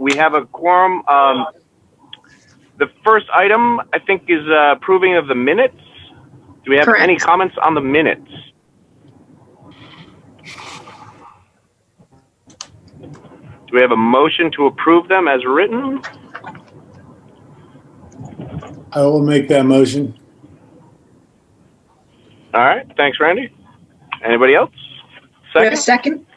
we have a quorum. The first item, I think, is approving of the minutes. Do we have any comments on the minutes? Do we have a motion to approve them as written? I will make that motion. All right. Thanks, Randy. Anybody else? We have a second?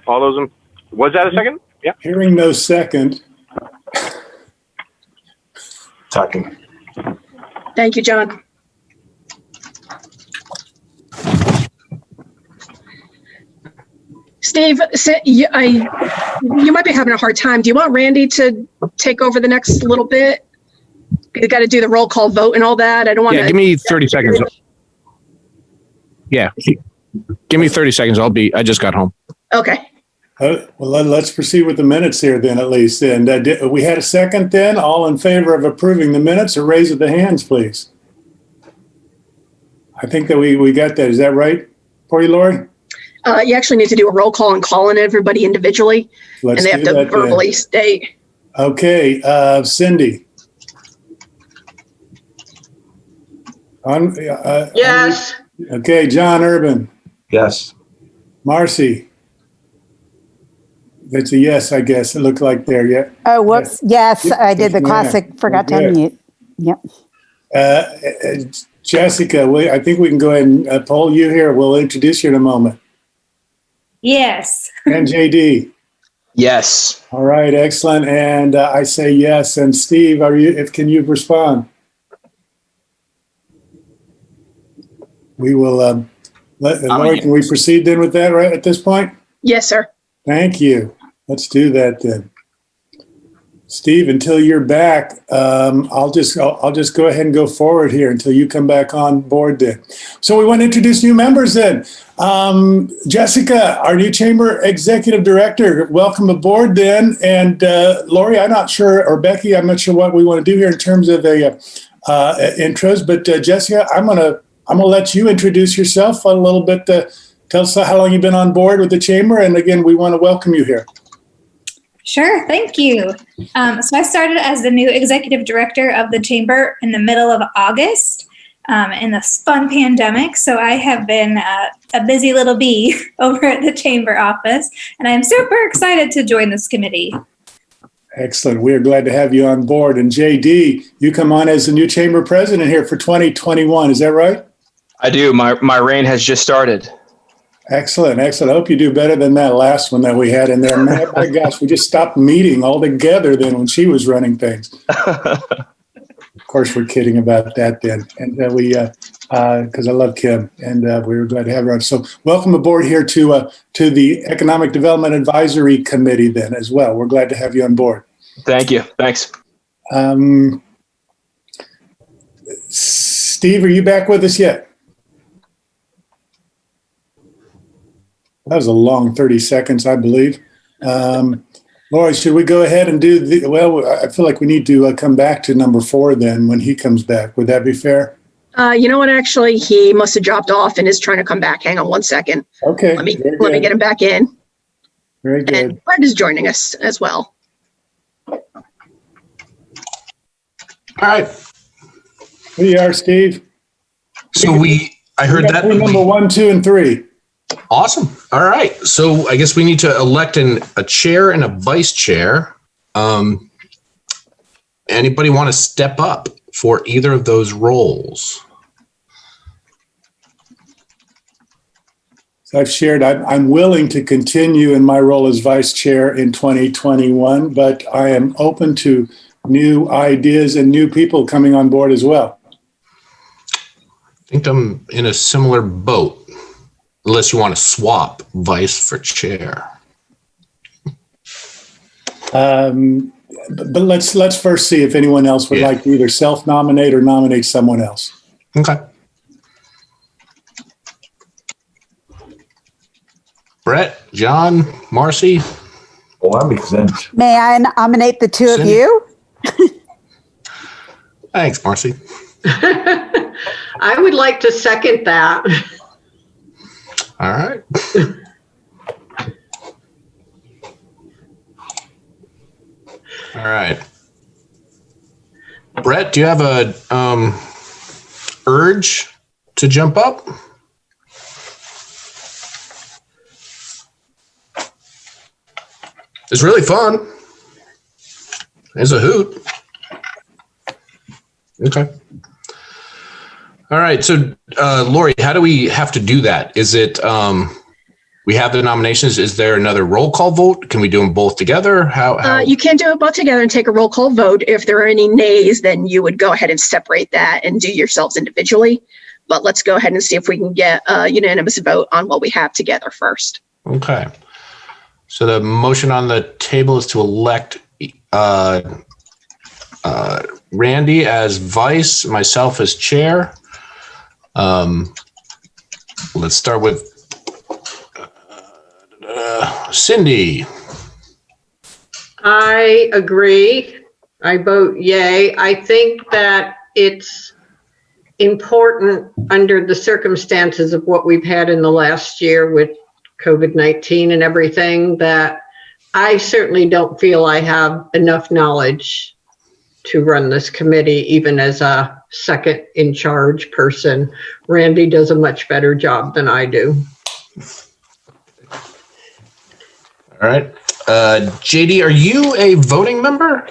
All those in, was that a second? Yeah. Hearing no second. Second. Thank you, John. Steve, you might be having a hard time. Do you want Randy to take over the next little bit? You got to do the roll call vote and all that. I don't want to. Yeah, give me 30 seconds. Yeah, give me 30 seconds. I just got home. Okay. Well, let's proceed with the minutes here then, at least. And we had a second then. All in favor of approving the minutes, or raise of the hands, please. I think that we got that. Is that right for you, Lori? You actually need to do a roll call and call in everybody individually. And they have to verbally state. Okay. Cindy. Yes. Okay. John Urban. Yes. Marcy. That's a yes, I guess. It looked like there. Yeah. Oh, whoops. Yes, I did the classic. Forgot to unmute. Yep. Jessica, I think we can go ahead and poll you here. We'll introduce you in a moment. Yes. And JD. Yes. All right, excellent. And I say yes. And Steve, can you respond? We will Lori, can we proceed then with that right at this point? Yes, sir. Thank you. Let's do that then. Steve, until you're back, I'll just go ahead and go forward here until you come back on board then. So we want to introduce new members then. Jessica, our new Chamber Executive Director, welcome aboard then. And Lori, I'm not sure, or Becky, I'm not sure what we want to do here in terms of intros, but Jessica, I'm gonna let you introduce yourself a little bit. Tell us how long you've been on board with the Chamber, and again, we want to welcome you here. Sure, thank you. So I started as the new executive director of the Chamber in the middle of August in this fun pandemic. So I have been a busy little bee over at the Chamber office, and I'm super excited to join this committee. Excellent. We are glad to have you on board. And JD, you come on as the new Chamber president here for 2021. Is that right? I do. My reign has just started. Excellent. I hope you do better than that last one that we had in there. My gosh, we just stopped meeting altogether then when she was running things. Of course, we're kidding about that then. And because I love Kim, and we were glad to have her on. So welcome aboard here to the Economic Development Advisory Committee then as well. We're glad to have you on board. Thank you. Thanks. Steve, are you back with us yet? That was a long 30 seconds, I believe. Laura, should we go ahead and do I feel like we need to come back to number 4 then when he comes back. Would that be fair? You know what? Actually, he must have dropped off and is trying to come back. Hang on one second. Okay. Let me get him back in. Very good. And Brett is joining us as well. All right. Here you are, Steve. So I heard that. Number 1, 2, and 3. Awesome. All right. So I guess we need to elect a chair and a vice chair. Anybody want to step up for either of those roles? So I've shared, I'm willing to continue in my role as vice chair in 2021, but I am open to new ideas and new people coming on board as well. I think I'm in a similar boat. Unless you want to swap vice for chair. But let's first see if anyone else would like to either self-nominate or nominate someone else. Okay. Brett, John, Marcy. Oh, I'm exempt. May I nominate the two of you? Thanks, Marcy. I would like to second that. All right. Brett, do you have a urge to jump up? It's really fun. It's a hoot. Okay. All right. So, Lori, how do we have to do that? Is it, we have the nominations. Is there another roll call vote? Can we do them both together? How? You can do it both together and take a roll call vote. If there are any nays, then you would go ahead and separate that and do yourselves individually. But let's go ahead and see if we can get a unanimous vote on what we have together first. Okay. So the motion on the table is to elect Randy as vice, myself as chair. Let's start with Cindy. I agree. I vote yay. I think that it's important under the circumstances of what we've had in the last year with COVID-19 and everything, that I certainly don't feel I have enough knowledge to run this committee, even as a second in charge person. Randy does a much better job than I do. All right. JD, are you a voting member?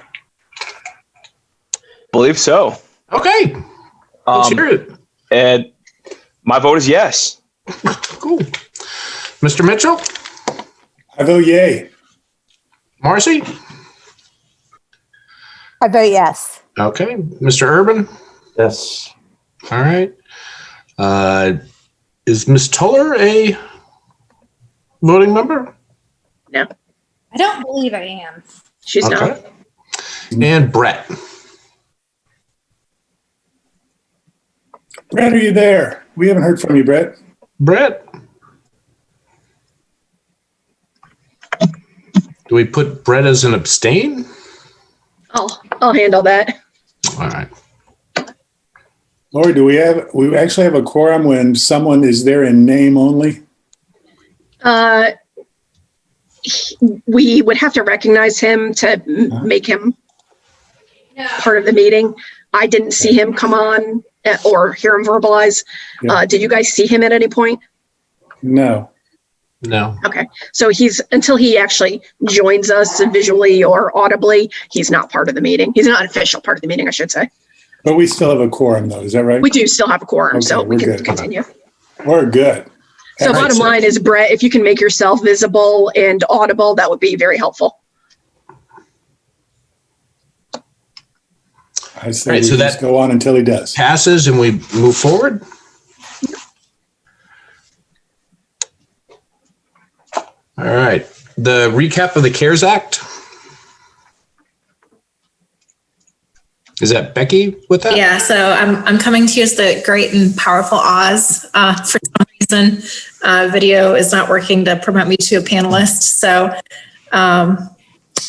Believe so. Okay. Let's hear it. And my vote is yes. Cool. Mr. Mitchell? I vote yay. Marcy? I vote yes. Okay. Mr. Urban? Yes. All right. Is Ms. Tuller a voting member? No, I don't believe I am. she's not. Okay. And Brett? Brett, are you there? We haven't heard from you, Brett. Brett? Do we put Brett as an abstain? I'll handle that. All right. Lori, we actually have a quorum when someone is there in name only? We would have to recognize him to make him part of the meeting. I didn't see him come on or hear him verbalize. Yeah. Did you guys see him at any point? No. No. Okay, so until he actually joins us visually or audibly, he's not part of the meeting. He's not an official part of the meeting, I should say. But we still have a quorum though, is that right? We do still have a quorum, so Okay, we we're can good. continue. We're good. So All right, bottom line is, Brett, if you can make yourself visible and audible, that would be very helpful. I say All right, we so just that- go on until he does. Passes and we move forward? All right. The recap of the CARES Act. Is that Becky with that? Yeah, so I'm coming to you as the great and powerful Oz. For some reason, video is not working to promote me to a panelist. So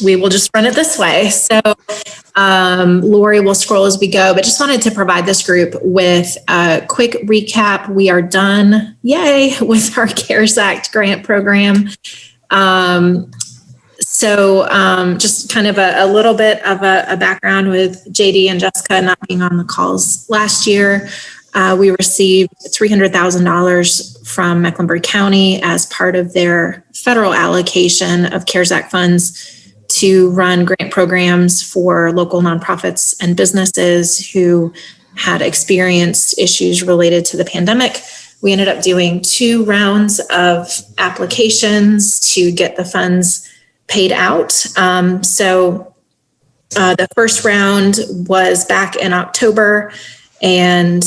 we will just run it this way. So Lori will scroll as we go, but just wanted to provide this group with a quick recap. We are done, yay, with our CARES Act grant program. So just kind of a little bit of a background with JD and Jessica not being on the calls last year. We received $300,000 from Mecklenburg County as part of their federal allocation of CARES Act funds to run grant programs for local nonprofits and businesses who had experienced issues related to the pandemic. We ended up doing 2 rounds of applications to get the funds paid out. So the first round was back in October and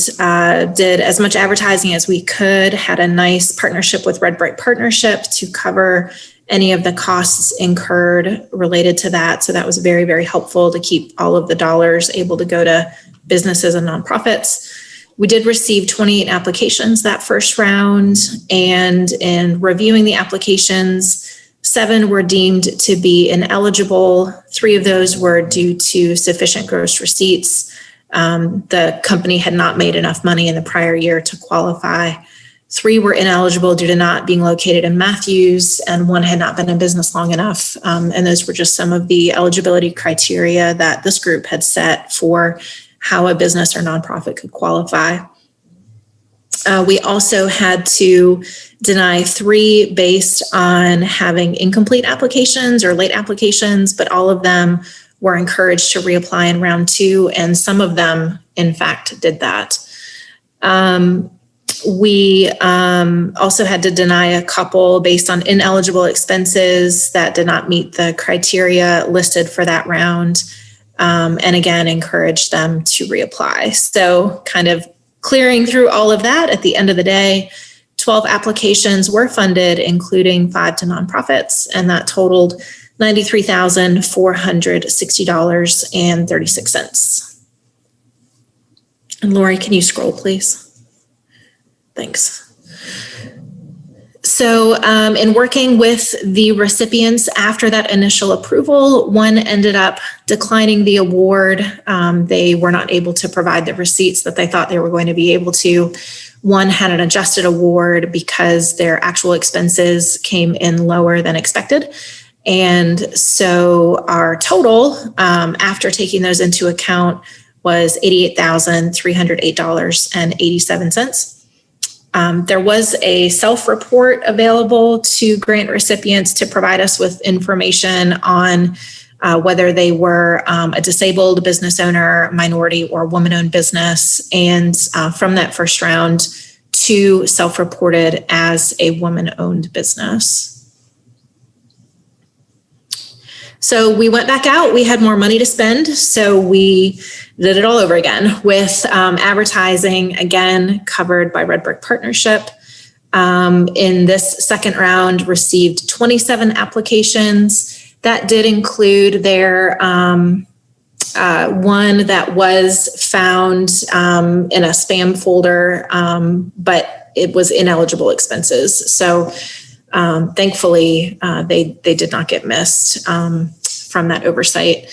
did as much advertising as we could, had a nice partnership with Red Bright Partnership to cover any of the costs incurred related to that. So that was very, very helpful to keep all of the dollars able to go to businesses and nonprofits. We did receive 28 applications that first round, and in reviewing the applications, 7 were deemed to be ineligible. 3 of those were due to sufficient gross receipts. The company had not made enough money in the prior year to qualify. 3 were ineligible due to not being located in Matthews, and 1 had not been in business long enough. And those were just some of the eligibility criteria that this group had set for how a business or nonprofit could qualify. We also had to deny 3 based on having incomplete applications or late applications, but all of them were encouraged to reapply in round 2, and some of them, in fact, did that. We also had to deny a couple based on ineligible expenses that did not meet the criteria listed for that round, and again, encouraged them to reapply. So kind of clearing through all of that, at the end of the day, 12 applications were funded, including 5 to nonprofits, and that totaled $93,460.36. And Lori, can you scroll, please? Thanks. So in working with the recipients after that initial approval, 1 ended up declining the award. They were not able to provide the receipts that they thought they were going to be able to. 1 had an adjusted award because their actual expenses came in lower than expected. And so our total, after taking those into account, was $88,308.87. There was a self-report available to grant recipients to provide us with information on whether they were a disabled business owner, minority, or woman-owned business. And from that first round, 2 self-reported as a woman-owned business. So we went back out, we had more money to spend, so we did it all over again with advertising, again, covered by Red Brick Partnership. In this second round, received 27 applications. That did include their one that was found in a spam folder, but it was ineligible expenses. So thankfully, they did not get missed from that oversight.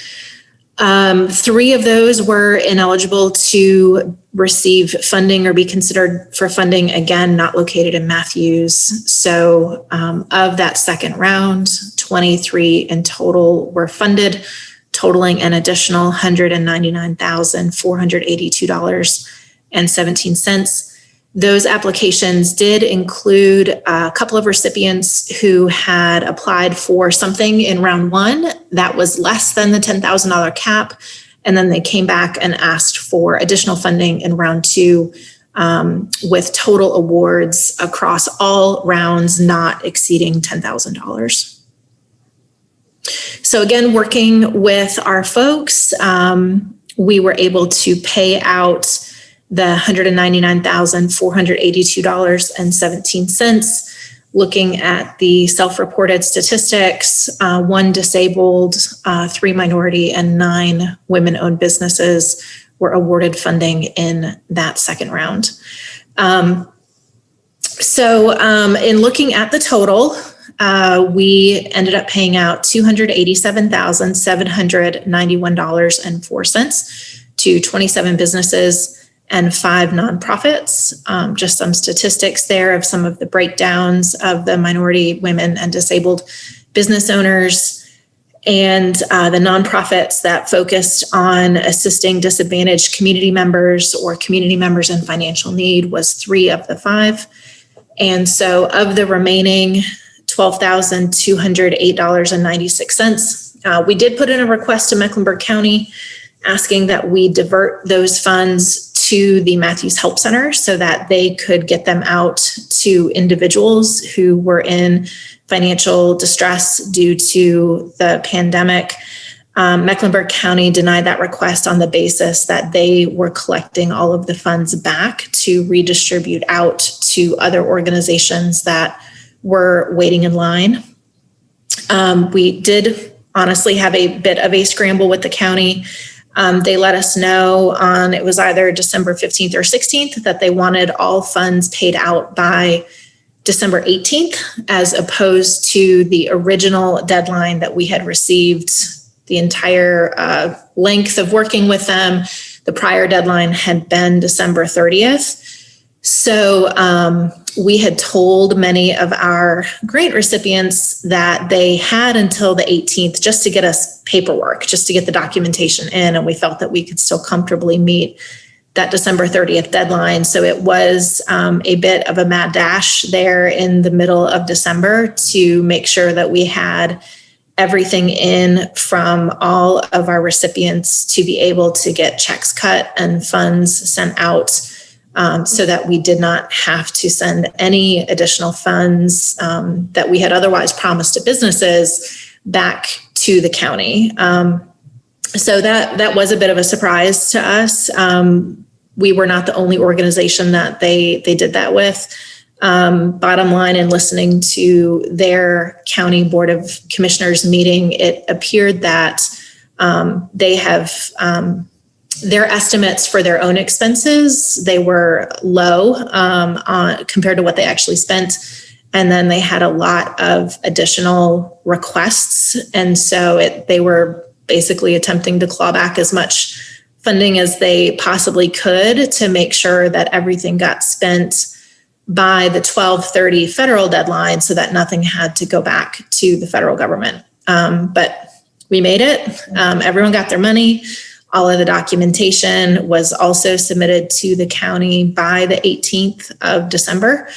3 of those were ineligible to receive funding or be considered for funding, again, not located in Matthews. So of that second round, 23 in total were funded, totaling an additional $199,482.17. Those applications did include a couple of recipients who had applied for something in round 1 that was less than the $10,000 cap. And then they came back and asked for additional funding in round 2 with total awards across all rounds not exceeding $10,000. So again, working with our folks, we were able to pay out the $199,482.17. Looking at the self-reported statistics, 1 disabled, 3 minority, and 9 women-owned businesses were awarded funding in that second round. So in looking at the total, we ended up paying out $287,791.04 to 27 businesses and 5 nonprofits. Just some statistics there of some of the breakdowns of the minority, women, and disabled business owners. And the nonprofits that focused on assisting disadvantaged community members or community members in financial need was 3 of the 5. And so of the remaining $12,208.96, we did put in a request to Mecklenburg County asking that we divert those funds to the Matthews Help Center so that they could get them out to individuals who were in financial distress due to the pandemic. Mecklenburg County denied that request on the basis that they were collecting all of the funds back to redistribute out to other organizations that were waiting in line. We did honestly have a bit of a scramble with the county. They let us know on, it was either December 15th or 16th, that they wanted all funds paid out by December 18th, as opposed to the original deadline that we had received. The entire length of working with them, the prior deadline had been December 30th. So we had told many of our grant recipients that they had until the 18th just to get us paperwork, just to get the documentation in. And we felt that we could still comfortably meet that December 30th deadline. So it was a bit of a mad dash there in the middle of December to make sure that we had everything in from all of our recipients to be able to get checks cut and funds sent out, so that we did not have to send any additional funds that we had otherwise promised to businesses back to the county. So that was a bit of a surprise to us. We were not the only organization that they did that with. Bottom line, in listening to their county board of commissioners meeting, it appeared that they have their estimates for their own expenses. They were low compared to what they actually spent. And then they had a lot of additional requests. And so they were basically attempting to claw back as much funding as they possibly could to make sure that everything got spent by the 12/30 federal deadline so that nothing had to go back to the federal government. But we made it. Everyone got their money. All of the documentation was also submitted to the county by the 18th of December.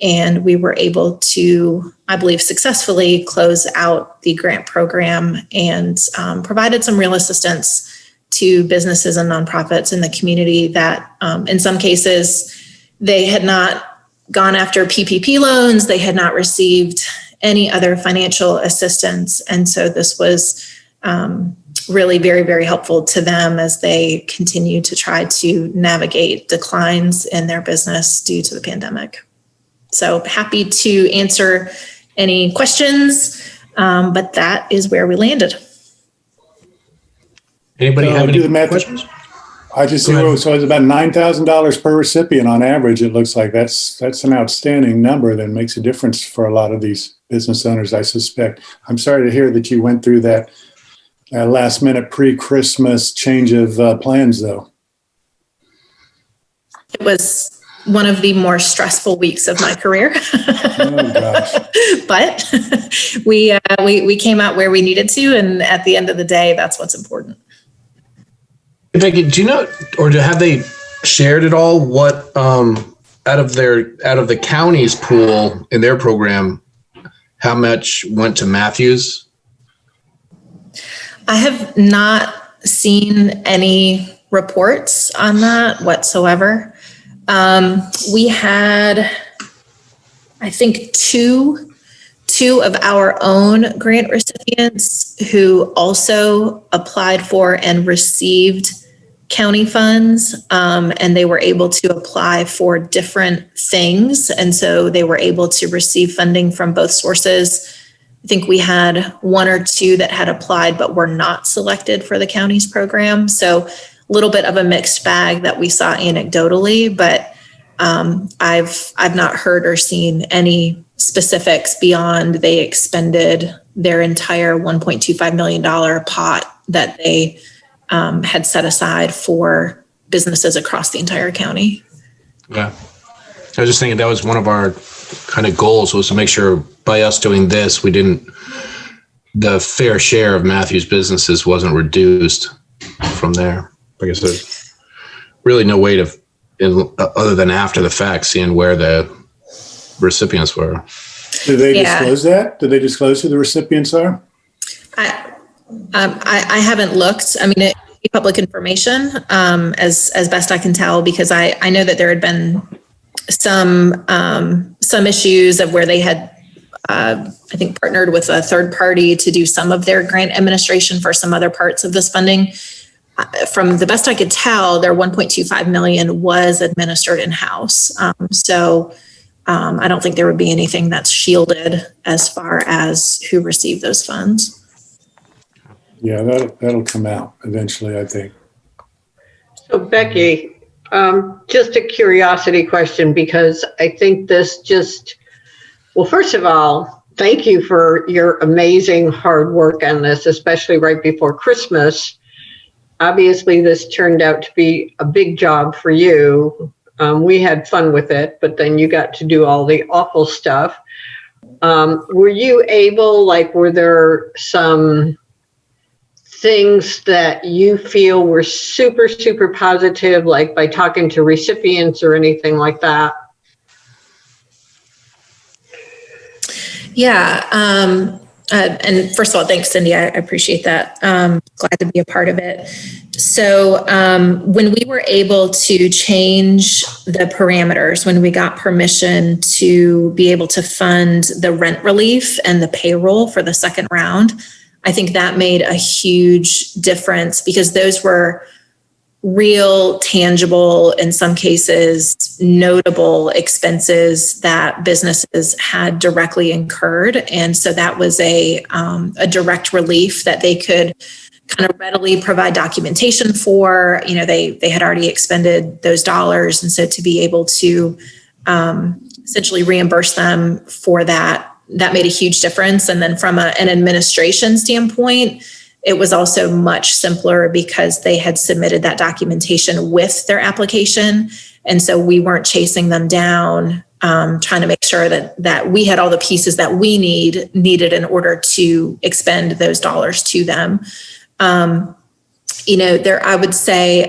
And we were able to, I believe, successfully close out the grant program and provided some real assistance to businesses and nonprofits in the community that in some cases, they had not gone after PPP loans. They had not received any other financial assistance. And so this was really very, very helpful to them as they continue to try to navigate declines in their business due to the pandemic. So happy to answer any questions, but that is where we landed. Anybody have any questions? I just see, so it's about $9,000 per recipient on average. It looks like that's an outstanding number that makes a difference for a lot of these business owners, I suspect. I'm sorry to hear that you went through that last minute pre-Christmas change of plans, though. It was one of the more stressful weeks of my career. Oh, gosh. But we came out where we needed to, and at the end of the day, that's what's important. Becky, do you know, or have they shared at all what out of the county's pool in their program, how much went to Matthews? I have not seen any reports on that whatsoever. We had, I think, two of our own grant recipients who also applied for and received county funds, and they were able to apply for different things. And so they were able to receive funding from both sources. I think we had one or two that had applied but were not selected for the county's program. So a little bit of a mixed bag that we saw anecdotally, but I've not heard or seen any specifics beyond they expended their entire $1.25 million pot that they had set aside for businesses across the entire county. Yeah. I was just thinking that was one of our kind of goals, was to make sure by us doing this, the fair share of Matthews businesses wasn't reduced from there. I guess there's really no way to, other than after the fact, seeing where the recipients were. Did they disclose that? Did they disclose who the recipients are? I haven't looked. I mean, it's public information as best I can tell, because I know that there had been some issues of where they had, I think, partnered with a third party to do some of their grant administration for some other parts of this funding. From the best I could tell, their $1.25 million was administered in-house. So I don't think there would be anything that's shielded as far as who received those funds. Yeah, that'll come out eventually, I think. So Becky, just a curiosity question, because I think this well, first of all, thank you for your amazing hard work on this, especially right before Christmas. Obviously, this turned out to be a big job for you. We had fun with it, but then you got to do all the awful stuff. Were you able, were there some things that you feel were super, super positive, like by talking to recipients or anything like that? Yeah. And first of all, thanks, Cindy. I appreciate that. Glad to be a part of it. So when we were able to change the parameters, when we got permission to be able to fund the rent relief and the payroll for the second round, I think that made a huge difference because those were real, tangible, in some cases, notable expenses that businesses had directly incurred. And so that was a direct relief that they could kind of readily provide documentation for. They had already expended those dollars. And so to be able to essentially reimburse them for that made a huge difference. And then from an administration standpoint, it was also much simpler because they had submitted that documentation with their application. And so we weren't chasing them down, trying to make sure that we had all the pieces that we needed in order to expend those dollars to them. I would say,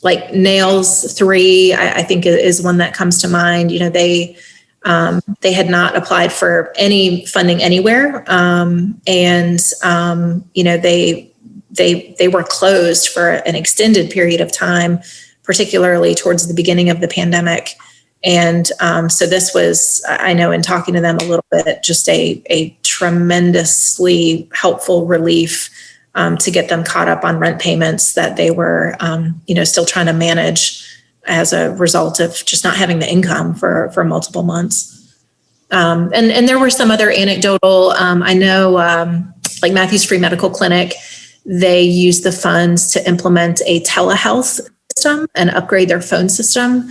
like Nails 3, I think is one that comes to mind. They had not applied for any funding anywhere. They were closed for an extended period of time, particularly towards the beginning of the pandemic. And so this was, I know in talking to them a little bit, just a tremendously helpful relief to get them caught up on rent payments that they were, still trying to manage as a result of just not having the income for multiple months. And there were some other anecdotal, I know like Matthews Free Medical Clinic, they used the funds to implement a telehealth system and upgrade their phone system.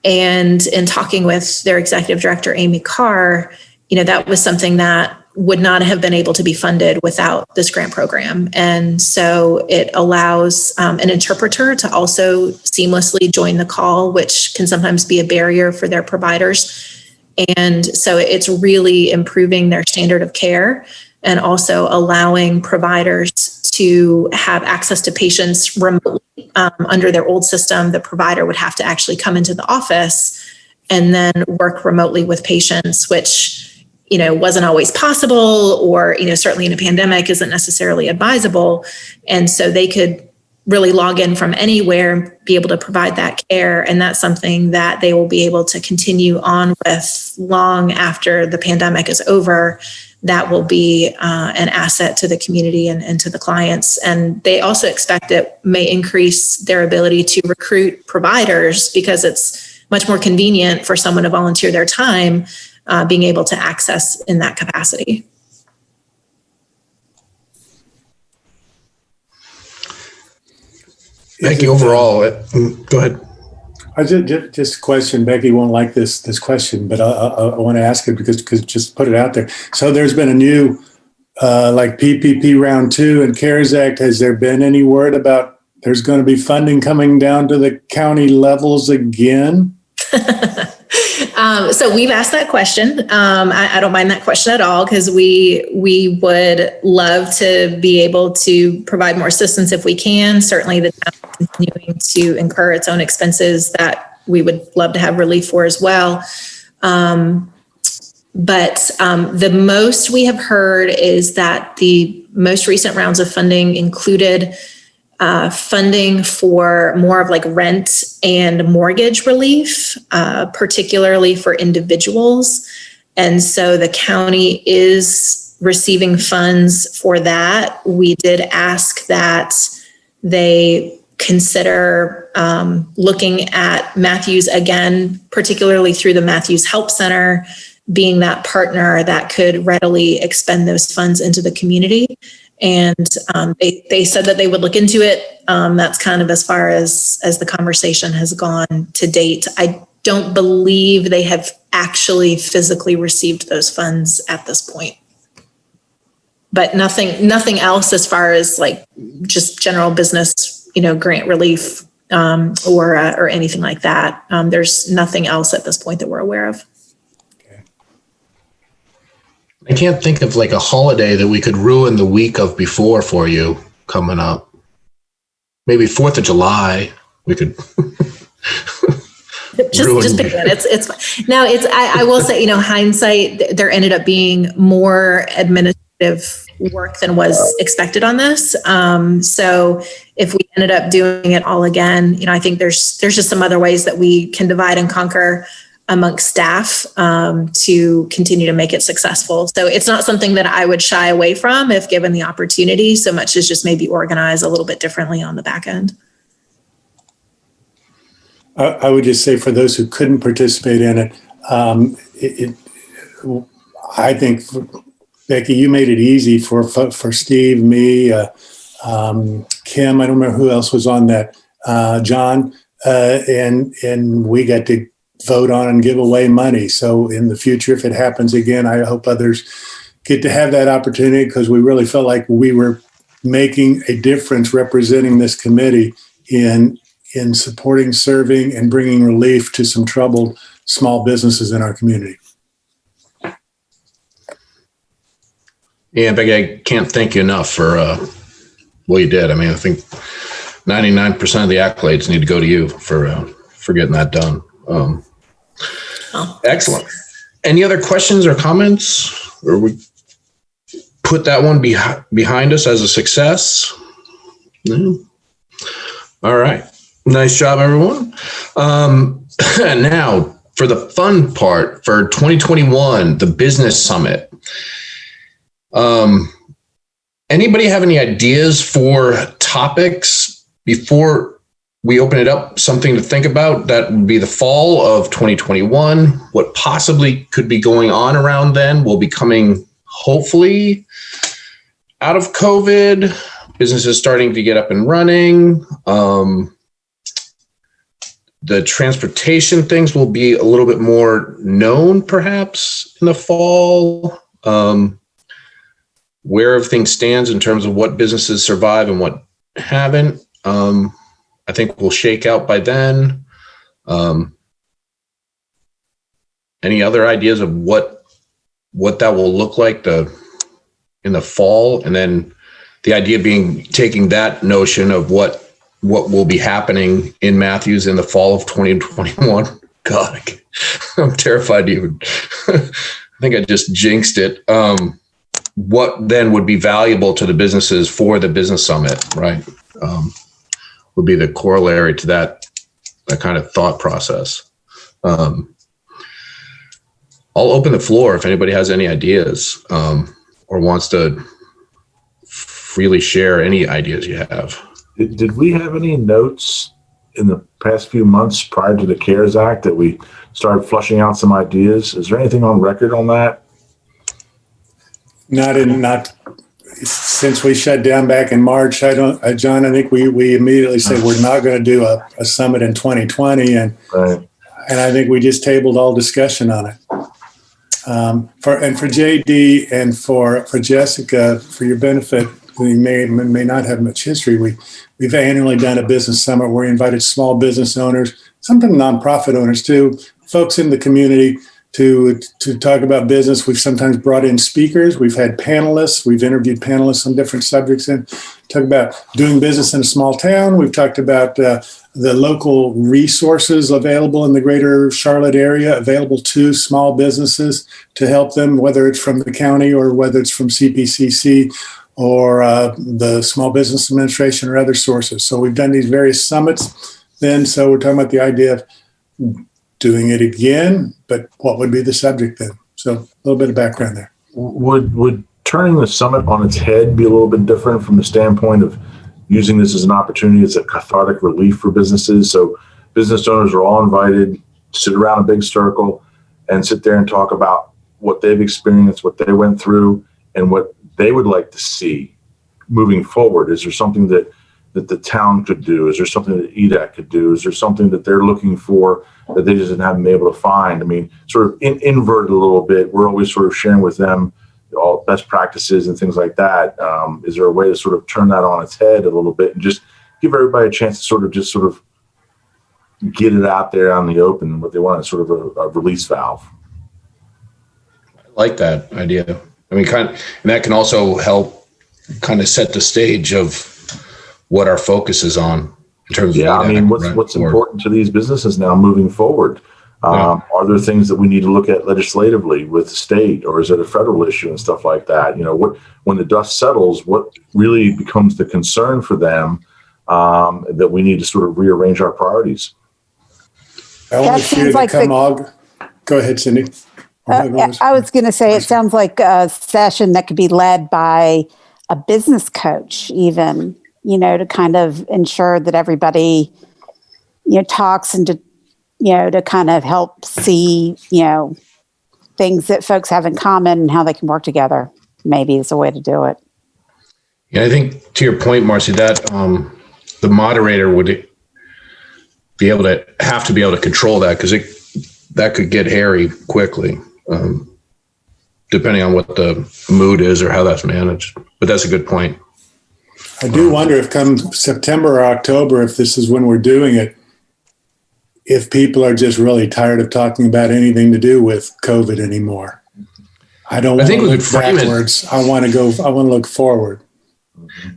And in talking with their executive director, Amy Carr, that was something that would not have been able to be funded without this grant program. And so it allows an interpreter to also seamlessly join the call, which can sometimes be a barrier for their providers. And so it's really improving their standard of care and also allowing providers to have access to patients remotely. Under their old system, the provider would have to actually come into the office and then work remotely with patients, which wasn't always possible, or, certainly in a pandemic isn't necessarily advisable. And so they could really log in from anywhere, be able to provide that care. And that's something that they will be able to continue on with long after the pandemic is over. That will be an asset to the community and to the clients. And they also expect it may increase their ability to recruit providers because it's much more convenient for someone to volunteer their time being able to access in that capacity. Becky, overall, go ahead. I just question. Becky won't like this question, but I want to ask it because just put it out there. So there's been a new like PPP round 2 and CARES Act. Has there been any word about there's going to be funding coming down to the county levels again? So we've asked that question. I don't mind that question at all because we would love to be able to provide more assistance if we can. Certainly the town is continuing to incur its own expenses that we would love to have relief for as well. But the most we have heard is that the most recent rounds of funding included funding for more of like rent and mortgage relief, particularly for individuals. And so the county is receiving funds for that. We did ask that they consider looking at Matthews again, particularly through the Matthews Help Center, being that partner that could readily expend those funds into the community. And they said that they would look into it. That's kind of as far as the conversation has gone to date. I don't believe they have actually physically received those funds at this point. But nothing else as far as like just general business, grant relief or anything like that. There's nothing else at this point that we're aware of. I can't think of like a holiday that we could ruin the week of before for you coming up. Maybe 4th of July, we could. just pick it. It's fine. Now I will say, hindsight, there ended up being more administrative work than was expected on this. So if we ended up doing it all again, I think there's just some other ways that we can divide and conquer amongst staff to continue to make it successful. So it's not something that I would shy away from if given the opportunity, so much as just maybe organize a little bit differently on the back end. I would just say for those who couldn't participate in it, I think, Becky, you made it easy for Steve, me, Kim, I don't remember who else was on that, John, and we got to vote on and give away money. So in the future, if it happens again, I hope others get to have that opportunity, because we really felt like we were making a difference representing this committee in supporting, serving, and bringing relief to some troubled small businesses in our community. Yeah, Becky, I can't thank you enough for what you did. I mean, I think 99% of the accolades need to go to you for getting that done. Excellent. Any other questions or comments? Or we put that one behind us as a success? No? All right. Nice job, everyone. And now for the fun part for 2021, the Business Summit. Anybody have any ideas for topics before we open it up? Something to think about that would be the fall of 2021. What possibly could be going on around then will be coming, hopefully, out of COVID. Businesses starting to get up and running. The transportation things will be a little bit more known, perhaps, in the fall. Where everything stands in terms of what businesses survive and what haven't, I think we'll shake out by then. Any other ideas of what that will look like in the fall? And then the idea being taking that notion of what will be happening in Matthews in the fall of 2021. God, I'm terrified to even, I think I just jinxed it. What then would be valuable to the businesses for the Business Summit, right? Would be the corollary to that kind of thought process. I'll open the floor if anybody has any ideas or wants to freely share any ideas you have. Did we have any notes in the past few months prior to the CARES Act that we started flushing out some ideas? Is there anything on record on that? Not since we shut down back in March. John, I think we immediately said we're not going to do a summit in 2020, and I think we just tabled all discussion on it. For JD and for Jessica, for your benefit, we may not have much history. We've annually done a business summit where we invited small business owners, sometimes nonprofit owners too, folks in the community to talk about business. We've sometimes brought in speakers. We've had panelists. We've interviewed panelists on different subjects and talk about doing business in a small town. We've talked about the local resources available in the greater Charlotte area, available to small businesses to help them, whether it's from the county or whether it's from CPCC or the Small Business Administration or other sources. So we've done these various summits then. So we're talking about the idea of doing it again, but what would be the subject then? So a little bit of background there. Would turning the summit on its head be a little bit different from the standpoint of using this as an opportunity as a cathartic relief for businesses? So business owners are all invited to sit around a big circle and sit there and talk about what they've experienced, what they went through, and what they would like to see moving forward. Is there something that the town could do? Is there something that EDAC could do? Is there something that they're looking for that they just haven't been able to find? I mean, sort of inverted a little bit. We're always sort of sharing with them all best practices and things like that. Is there a way to sort of turn that on its head a little bit and just give everybody a chance to sort of get it out there on the open. What they want is sort of a release valve. I like that idea. I mean, and that can also help kind of set the stage of what our focus is on in terms of. Yeah, I mean, what's important to these businesses now moving forward? Are there things that we need to look at legislatively with the state, or is it a federal issue and stuff like that? You know, when the dust settles, what really becomes the concern for them that we need to sort of rearrange our priorities? I want to hear go ahead, Cindy. I was going to say, it sounds like a session that could be led by a business coach, even, you know, to kind of ensure that everybody, you know, talks and to kind of help see, you know, things that folks have in common and how they can work together. Maybe is a way to do it. Yeah, I think to your point, Marcy, that the moderator would have to be able to control that, because that could get hairy quickly, depending on what the mood is or how that's managed. But that's a good point. I do wonder if come September or October, if this is when we're doing it, if people are just really tired of talking about anything to do with COVID anymore. I don't want to look backwards. I want to look forward.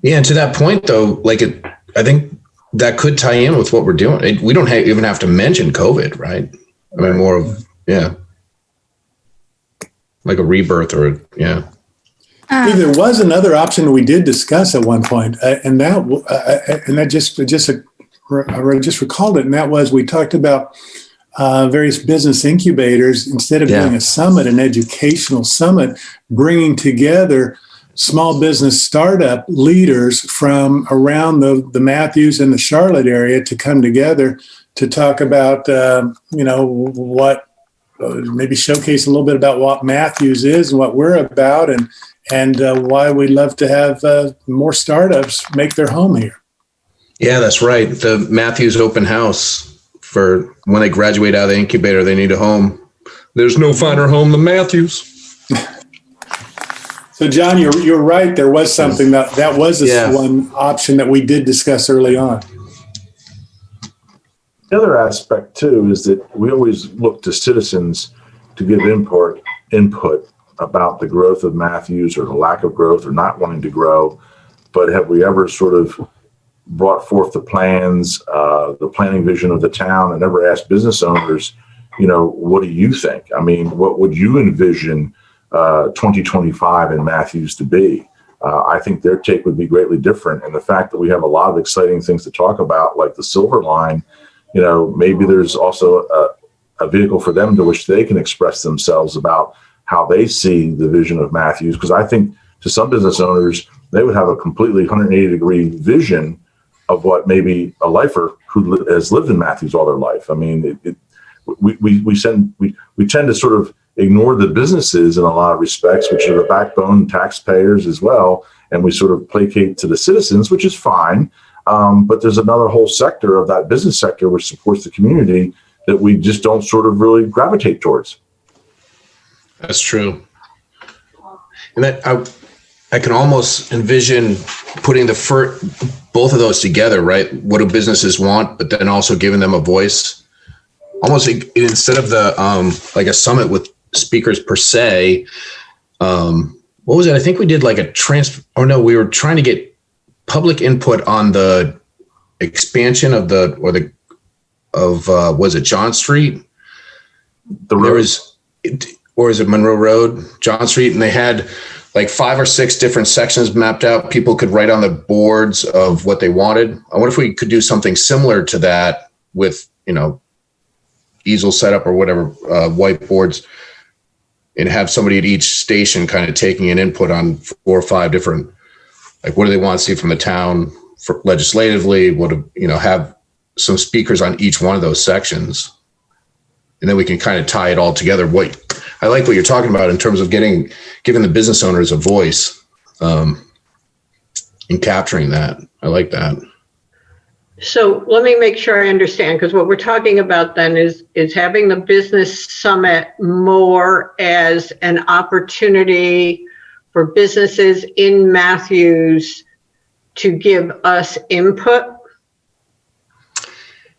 Yeah, and to that point, though, I think that could tie in with what we're doing. We don't even have to mention COVID, right? I mean, more of, like a rebirth or There was another option we did discuss at one point, and I just recalled it, and that was we talked about various business incubators. Instead of doing a summit, an educational summit, bringing together small business startup leaders from around the Matthews and the Charlotte area to come together to talk about, what maybe showcase a little bit about what Matthews is and what we're about, and why we'd love to have more startups make their home here. Yeah, that's right. The Matthews open house for when they graduate out of the incubator, they need a home. There's no finer home than Matthews. So, John, you're right. There was something that was one option that we did discuss early on. The other aspect, too, is that we always look to citizens to give input about the growth of Matthews or the lack of growth or not wanting to grow. But have we ever sort of brought forth the plans, the planning vision of the town, and ever asked business owners, what do you think? I mean, what would you envision 2025 in Matthews to be? I think their take would be greatly different. And the fact that we have a lot of exciting things to talk about, like the Silver Line, maybe there's also a vehicle for them to which they can express themselves about how they see the vision of Matthews. Because I think to some business owners, they would have a completely 180-degree vision of what maybe a lifer who has lived in Matthews all their life. I mean, we tend to sort of ignore the businesses in a lot of respects, which are the backbone taxpayers as well. And we sort of placate to the citizens, which is fine. But there's another whole sector of that business sector which supports the community that we just don't sort of really gravitate towards. That's true. And that I can almost envision putting both of those together, right? What do businesses want, but then also giving them a voice. Almost instead of like a summit with speakers per se. What was it? I think we did like we were trying to get public input on the expansion of was it John Street? Or is it Monroe Road, John Street? And they had like 5 or 6 different sections mapped out. People could write on the boards of what they wanted. I wonder if we could do something similar to that with, easel setup or whatever, whiteboards, and have somebody at each station kind of taking an input on 4 or 5 different, like, what do they want to see from the town for legislatively? Have some speakers on each one of those sections. And then we can kind of tie it all together. I like what you're talking about in terms of giving the business owners a voice, and capturing that. I like that. So let me make sure I understand, because what we're talking about then is having the business summit more as an opportunity for businesses in Matthews to give us input.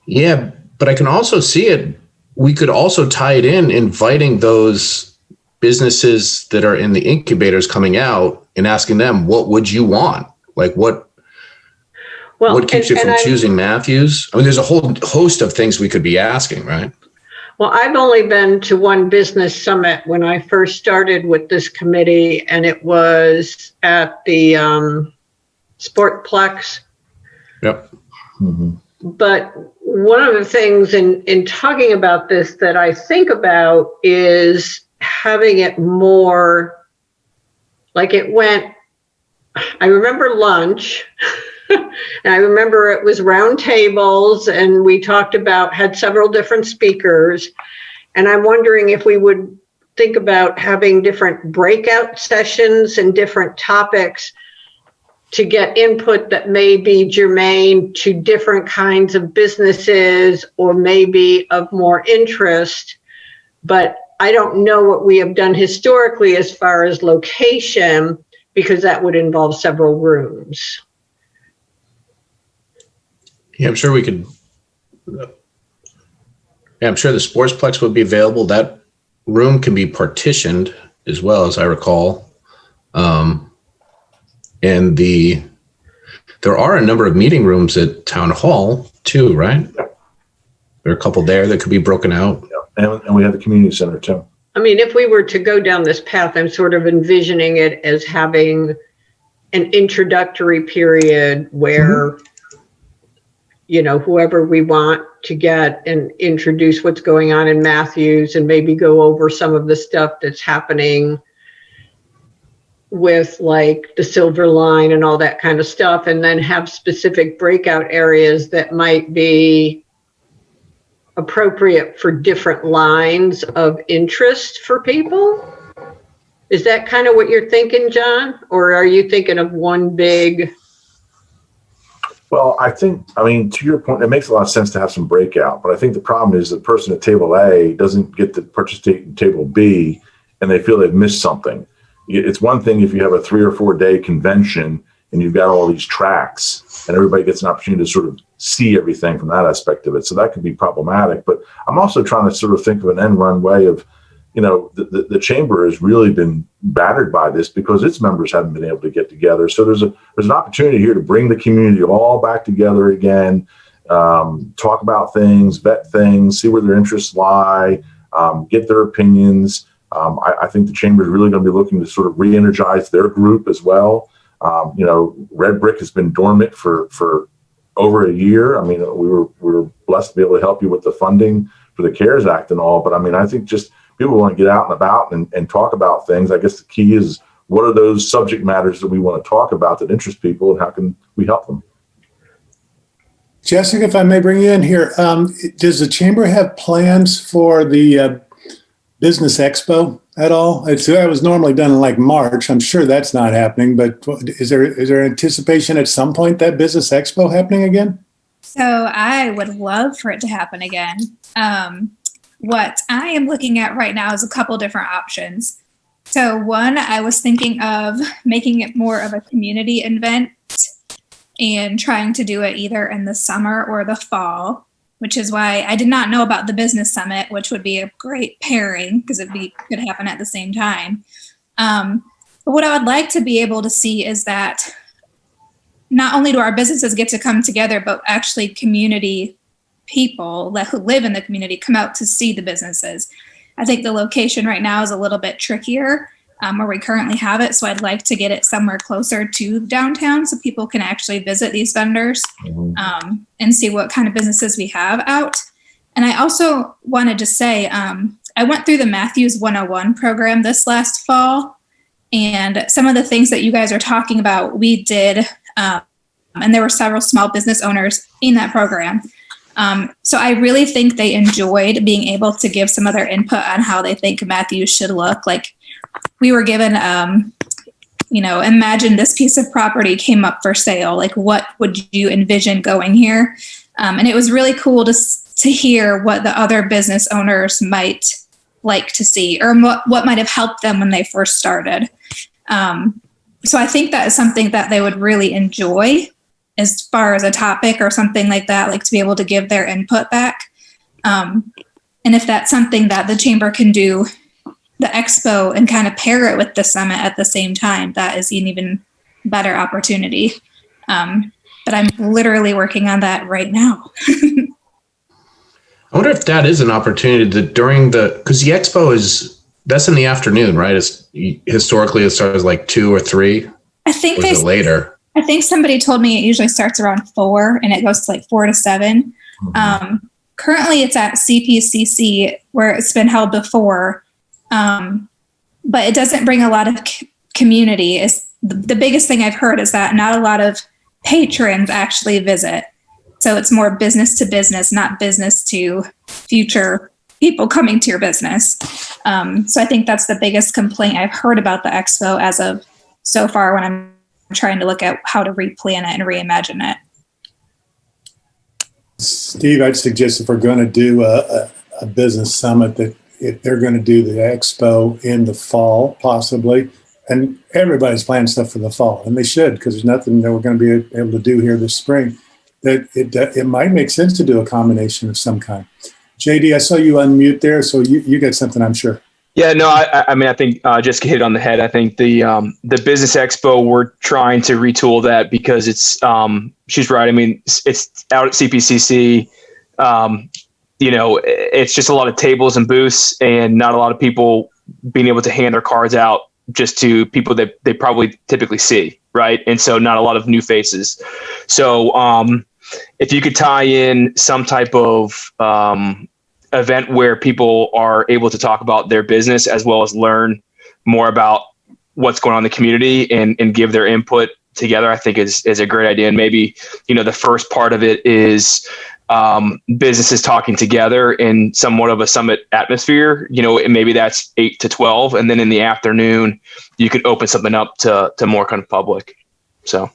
Yeah, but I can also see it. We could also tie it in, inviting those businesses that are in the incubators coming out and asking them, what would you want? Like what keeps you from choosing Matthews? I mean, there's a whole host of things we could be asking, right? Well, I've only been to one business summit when I first started with this committee, and it was at the Sportplex. Yep. Mm-hmm. But one of the things in talking about this that I think about is having it more like it went, I remember lunch, and I remember it was round tables, and we talked about, had several different speakers. And I'm wondering if we would think about having different breakout sessions and different topics to get input that may be germane to different kinds of businesses or maybe of more interest. But I don't know what we have done historically as far as location, because that would involve several rooms. Yeah, I'm sure we could. Yeah, I'm sure the Sportsplex would be available. That room can be partitioned as well, as I recall. And there are a number of meeting rooms at Town Hall too, right? There are a couple there that could be broken out. Yeah. And we have the community center too. I mean, if we were to go down this path, I'm sort of envisioning it as having an introductory period where, you know, whoever we want to get and introduce what's going on in Matthews and maybe go over some of the stuff that's happening with like the Silver Line and all that kind of stuff, and then have specific breakout areas that might be appropriate for different lines of interest for people. Is that kind of what you're thinking, John? Or are you thinking of one big? Well, I mean, to your point, it makes a lot of sense to have some breakout, but I think the problem is the person at table A doesn't get to participate in table B and they feel they've missed something. It's one thing if you have a 3 or 4 day convention and you've got all these tracks and everybody gets an opportunity to sort of see everything from that aspect of it. So that could be problematic, but I'm also trying to sort of think of an end run way of, you know, the chamber has really been battered by this because its members haven't been able to get together. So there's an opportunity here to bring the community all back together again, talk about things, vet things, see where their interests lie, get their opinions. I think the chamber is really going to be looking to sort of re-energize their group as well. You know, Red Brick has been dormant for over a year. I mean, we were blessed to be able to help you with the funding for the CARES Act and all. But I mean, I think just people want to get out and about and talk about things. I guess the key is, what are those subject matters that we want to talk about that interest people, and how can we help them? Jessica, if I may bring you in here, does the chamber have plans for the Business Expo at all? That was normally done in like March. I'm sure that's not happening, but is there anticipation at some point that Business Expo happening again? So I would love for it to happen again. What I am looking at right now is a couple different options. So one, I was thinking of making it more of a community event and trying to do it either in the summer or the fall, which is why I did not know about the business summit, which would be a great pairing because could happen at the same time. But what I would like to be able to see is that not only do our businesses get to come together, but actually community people who live in the community come out to see the businesses. I think the location right now is a little bit trickier where we currently have it. So I'd like to get it somewhere closer to downtown so people can actually visit these vendors and see what kind of businesses we have out. And I also wanted to say, I went through the Matthews 101 program this last fall, and some of the things that you guys are talking about, we did, and there were several small business owners in that program. So I really think they enjoyed being able to give some of their input on how they think Matthews should look. Like we were given, imagine this piece of property came up for sale. Like what would you envision going here? And it was really cool to hear what the other business owners might like to see or what might have helped them when they first started. So I think that is something that they would really enjoy as far as a topic or something like that, like to be able to give their input back. And if that's something that the chamber can do, the expo, and kind of pair it with the summit at the same time, that is an even better opportunity. But I'm literally working on that right now. I wonder if that is an opportunity that because the expo that's in the afternoon, right? It's historically it starts like 2 or 3. I think or is it later. I think somebody told me it usually starts around 4 and it goes to like 4 to 7. Mm-hmm. Currently it's at CPCC where it's been held before. But it doesn't bring a lot of community. The biggest thing I've heard is that not a lot of patrons actually visit. So it's more business to business, not business to future people coming to your business. So I think that's the biggest complaint I've heard about the expo as of so far when I'm trying to look at how to replan it and reimagine it. Steve, I'd suggest if we're going to do a business summit, that if they're going to do the expo in the fall, possibly, and everybody's planning stuff for the fall, and they should, because there's nothing that we're going to be able to do here this spring, that it might make sense to do a combination of some kind. JD, I saw you unmute there, so you got something, I'm sure. Yeah, no, I mean, I think Jessica hit it on the head. I think the business expo, we're trying to retool that because it's, she's right. I mean, it's out at CPCC. It's just a lot of tables and booths and not a lot of people being able to hand their cards out just to people that they probably typically see. Right. And so not a lot of new faces. So if you could tie in some type of event where people are able to talk about their business as well as learn more about what's going on in the community and give their input together, I think is a great idea. And maybe, the first part of it is businesses talking together in somewhat of a summit atmosphere, and maybe that's 8 to 12. And then in the afternoon, you could open something up to more kind of public. So.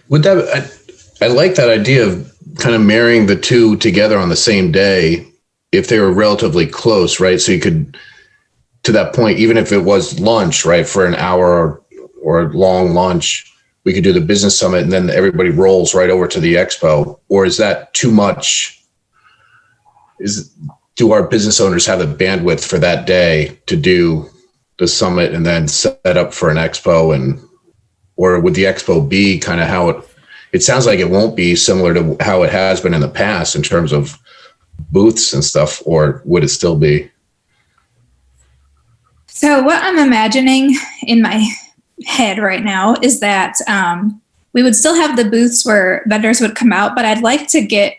Would that, I like that idea of kind of marrying the two together on the same day if they were relatively close, right? So you could, to that point, even if it was lunch, right, for an hour or a long lunch, we could do the business summit and then everybody rolls right over to the expo. Or is that too much? Do our business owners have the bandwidth for that day to do the summit and then set up for an expo? Or would the expo be kind of how it sounds like it won't be similar to how it has been in the past in terms of booths and stuff, or would it still be? So what I'm imagining in my head right now is that we would still have the booths where vendors would come out, but I'd like to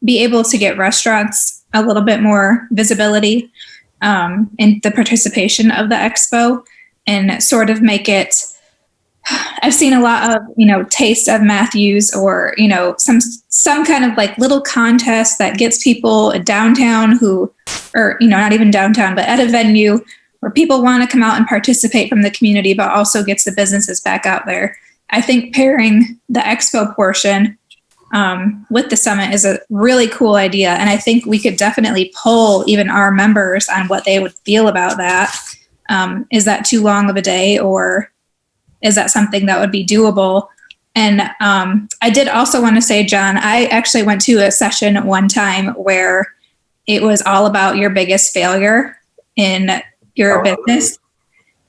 be able to get restaurants a little bit more visibility in the participation of the expo and sort of make it. I've seen a lot of, taste of Matthews or, some kind of like little contest that gets people downtown not even downtown, but at a venue where people want to come out and participate from the community, but also gets the businesses back out there. I think pairing the expo portion with the summit is a really cool idea. And I think we could definitely poll even our members on what they would feel about that. Is that too long of a day, or is that something that would be doable? And I did also want to say, John, I actually went to a session one time where it was all about your biggest failure in your business.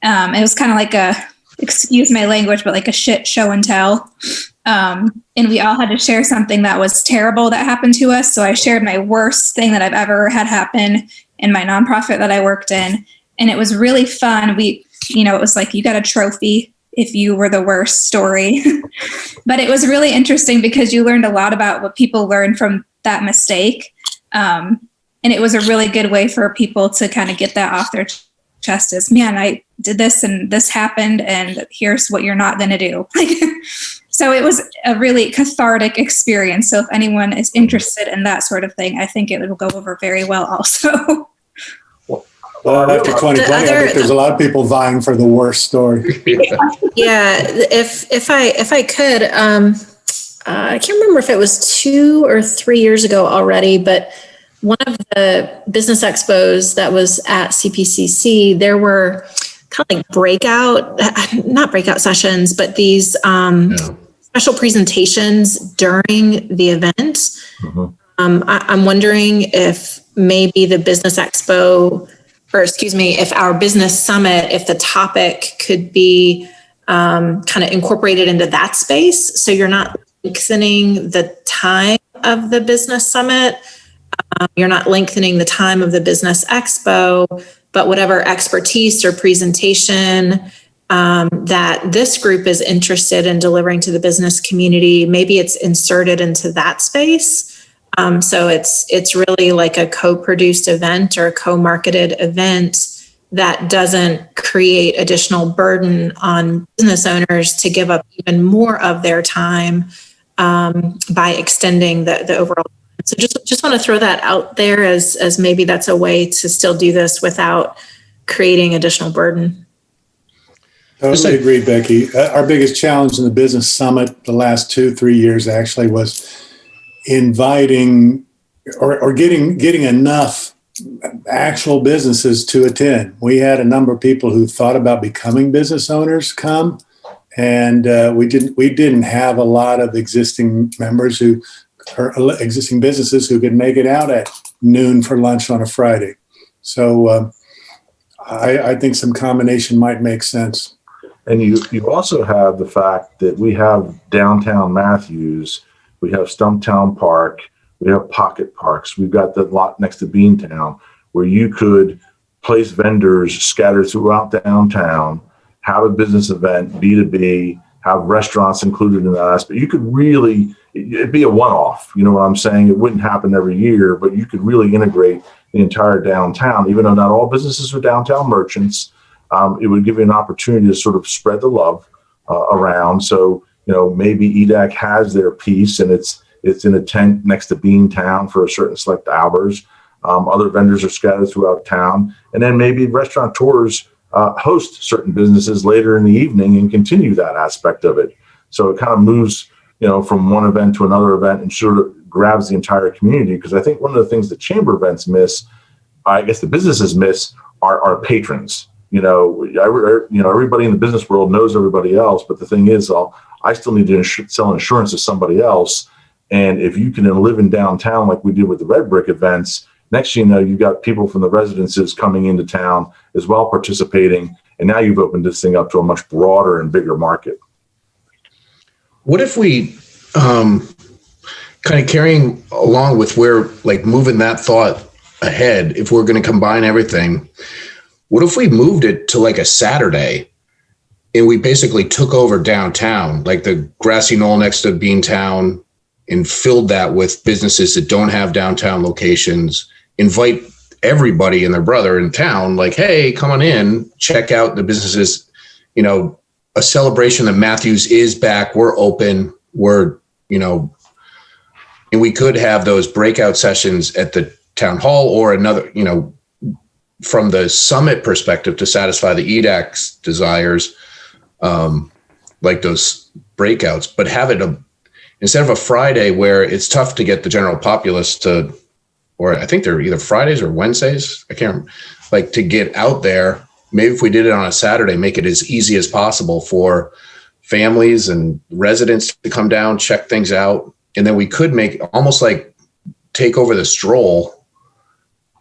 It was kind of like excuse my language, but like a shit show and tell. And we all had to share something that was terrible that happened to us. So I shared my worst thing that I've ever had happen in my nonprofit that I worked in. And it was really fun. It was like, you got a trophy if you were the worst story. But it was really interesting because you learned a lot about what people learned from that mistake. And it was a really good way for people to kind of get that off their chest as, man, I did this and this happened and here's what you're not going to do. So it was a really cathartic experience. So if anyone is interested in that sort of thing, I think it will go over very well also. Well, after 2020, I think there's a lot of people vying for the worst story. Yeah, if I could, I can't remember if it was 2 or 3 years ago already, but one of the business expos that was at CPCC, there were kind of like not breakout sessions, but these special presentations during the event. Mm-hmm. I'm wondering if maybe the business expo, or excuse me, if our business summit, if the topic could be kind of incorporated into that space. So you're not lengthening the time of the business summit. You're not lengthening the time of the business expo, but whatever expertise or presentation that this group is interested in delivering to the business community, maybe it's inserted into that space. So it's really like a co-produced event or a co-marketed event that doesn't create additional burden on business owners to give up even more of their time by extending the overall. So just want to throw that out there as maybe that's a way to still do this without creating additional burden. Totally agree, Becky. Our biggest challenge in the business summit the last 2-3 years actually was inviting or getting enough actual businesses to attend. We had a number of people who thought about becoming business owners come, and we didn't have a lot of existing members or existing businesses who could make it out at noon for lunch on a Friday. So I think some combination might make sense. And you also have the fact that we have downtown Matthews, we have Stumptown Park, we have pocket parks. We've got the lot next to Beantown where you could place vendors scattered throughout downtown, have a business event, B2B, have restaurants included in that aspect. You could really, it'd be a one-off, you know what I'm saying? It wouldn't happen every year, but you could really integrate the entire downtown, even though not all businesses are downtown merchants. It would give you an opportunity to sort of spread the love around. So, maybe EDAC has their piece and it's in a tent next to Beantown for a certain select hours. Other vendors are scattered throughout town. And then maybe restaurateurs host certain businesses later in the evening and continue that aspect of it. So it kind of moves, from one event to another event and sort of grabs the entire community. Because I think one of the things the chamber events miss, I guess the businesses miss, are patrons. Everybody in the business world knows everybody else, but the thing is, I still need to sell insurance to somebody else. And if you can live in downtown like we did with the Red Brick events, next thing you know, you've got people from the residences coming into town as well participating, and now you've opened this thing up to a much broader and bigger market. What if we kind of carrying along with where, like, moving that thought ahead, if we're going to combine everything, what if we moved it to like a Saturday and we basically took over downtown, like the grassy knoll next to Beantown, and filled that with businesses that don't have downtown locations, invite everybody and their brother in town, like, hey, come on in, check out the businesses, a celebration that Matthews is back, we're open, and we could have those breakout sessions at the town hall or another, from the summit perspective to satisfy the EDAC's desires, like those breakouts, but have it instead of a Friday where it's tough to get the general populace to, or I think they're either Fridays or Wednesdays, I can't remember, like, to get out there. Maybe if we did it on a Saturday, make it as easy as possible for families and residents to come down, check things out. And then we could make almost like take over the stroll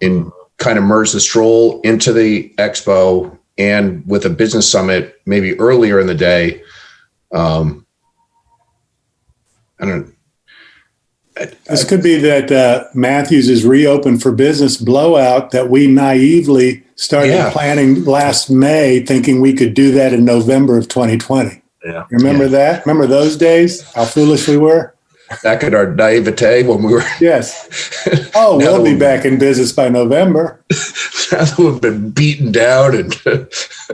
and kind of merge the stroll into the expo, and with a business summit maybe earlier in the day. This could be that Matthews is reopened for business blowout that we naively started planning last May, thinking we could do that in November of 2020. Yeah. Remember that? Remember those days? How foolish we were? Back at our naivete when we were. Yes. Oh, we'll be back in business by November. Now that we've been beaten down and.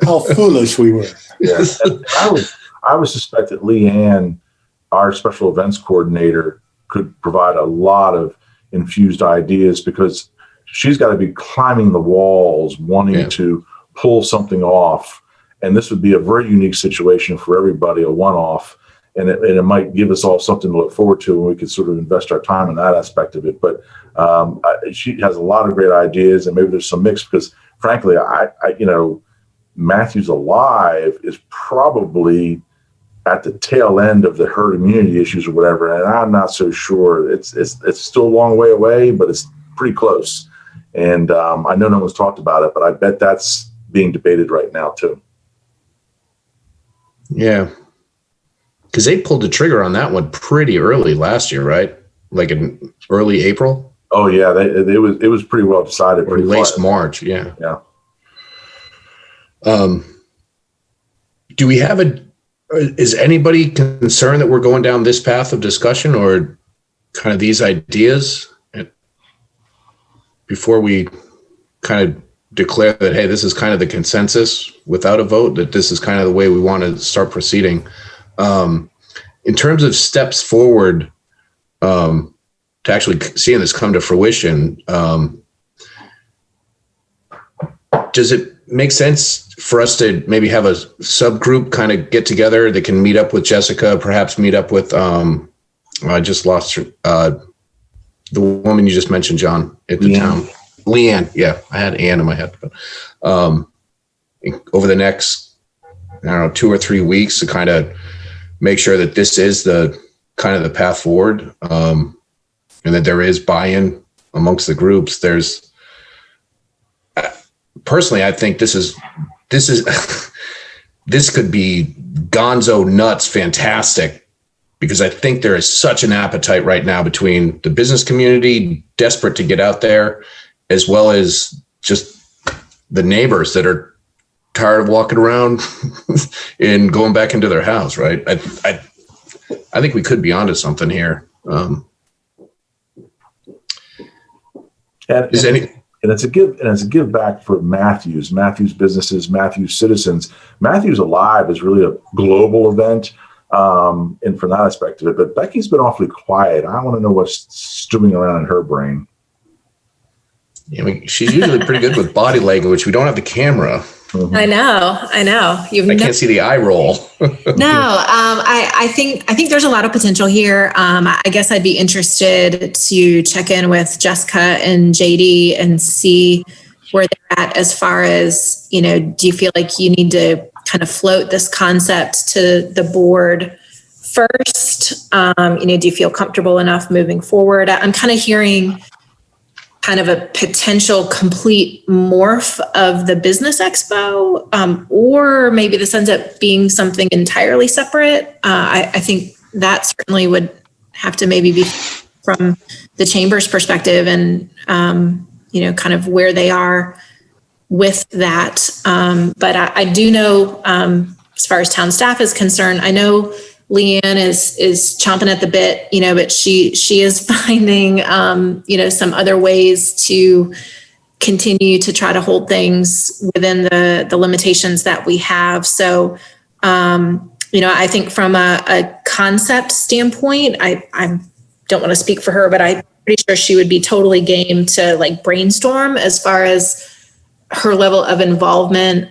How foolish we were. Yeah. I would suspect that Leanne, our special events coordinator, could provide a lot of infused ideas, because she's got to be climbing the walls, wanting to pull something off. And this would be a very unique situation for everybody, a one-off. And it might give us all something to look forward to, and we could sort of invest our time in that aspect of it. But she has a lot of great ideas, and maybe there's some mix, because frankly, I Matthews Alive is probably at the tail end of the herd immunity issues or whatever. And I'm not so sure. It's still a long way away, but it's pretty close. And I know no one's talked about it, but I bet that's being debated right now too. Yeah. Because they pulled the trigger on that one pretty early last year, right? Like in early April? Oh yeah, it was pretty well decided. Or late March, yeah. Yeah. Do we have is anybody concerned that we're going down this path of discussion or kind of these ideas before we kind of declare that, hey, this is kind of the consensus without a vote, that this is kind of the way we want to start proceeding? In terms of steps forward to actually seeing this come to fruition, does it make sense for us to maybe have a subgroup kind of get together that can meet up with Jessica, perhaps meet up with, I just lost her, the woman you just mentioned, John, at the town. Leanne. Yeah, I had Ann in my head. But, over the next, 2 or 3 weeks to kind of make sure that this is the kind of the path forward, and that there is buy-in amongst the groups. Personally, I think this could be gonzo nuts fantastic, because I think there is such an appetite right now between the business community desperate to get out there, as well as just the neighbors that are tired of walking around and going back into their house. Right. I think we could be onto something here. And it's a give back for Matthews businesses, Matthews citizens. Matthews Alive is really a global event, and from that aspect of it. But Becky's been awfully quiet. I want to know what's stewing around in her brain. Yeah, she's usually pretty good with body language. We don't have the camera. Mm-hmm. I know. I can't see the eye roll. No, I think there's a lot of potential here. I guess I'd be interested to check in with Jessica and JD and see where they're at as far as, do you feel like you need to kind of float this concept to the board first? Do you feel comfortable enough moving forward? I'm kind of hearing kind of a potential complete morph of the business expo, or maybe this ends up being something entirely separate. I think that certainly would have to maybe be from the chamber's perspective and, kind of where they are with that. But I do know, as far as town staff is concerned, I know Leanne is chomping at the bit, but she is finding, some other ways to continue to try to hold things within the limitations that we have. So, I think from a concept standpoint, I don't want to speak for her, but I'm pretty sure she would be totally game to like brainstorm as far as her level of involvement,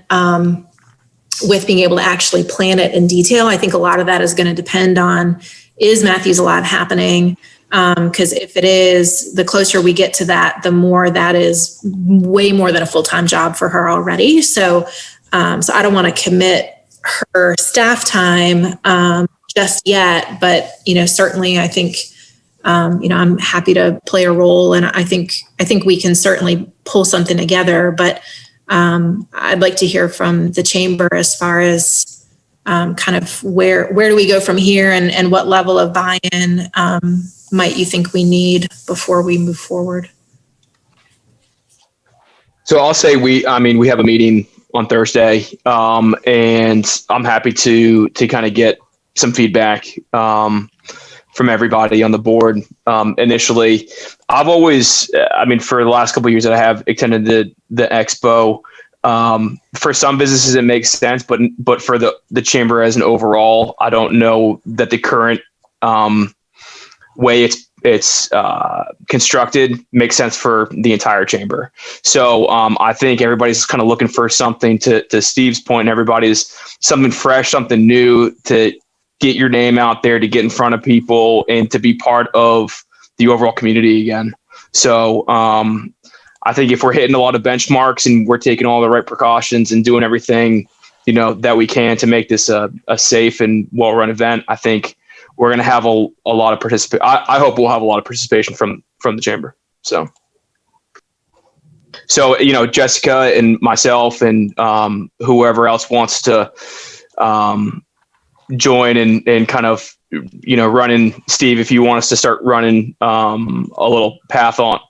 with being able to actually plan it in detail. I think a lot of that is going to depend on, is Matthews Alive happening? Because if it is, the closer we get to that, the more that is way more than a full-time job for her already. So I don't want to commit her staff time just yet, but certainly I think I'm happy to play a role, and I think we can certainly pull something together. But I'd like to hear from the chamber as far as kind of where do we go from here, and what level of buy-in might you think we need before we move forward? So I'll say we have a meeting on Thursday, and I'm happy to kind of get some feedback from everybody on the board. Initially, I've always, for the last couple of years that I have attended the expo, for some businesses it makes sense, but for the chamber as an overall, I don't know that the current way it's constructed makes sense for the entire chamber. So I think everybody's kind of looking for something, to Steve's point, and everybody's something fresh, something new to get your name out there, to get in front of people and to be part of the overall community again. So I think if we're hitting a lot of benchmarks and we're taking all the right precautions and doing everything that we can to make this a safe and well-run event. I think we're going to have a lot of participation. I hope we'll have a lot of participation from the chamber. So, Jessica and myself and whoever else wants to join and kind of, running, Steve, if you want us to start running a little path on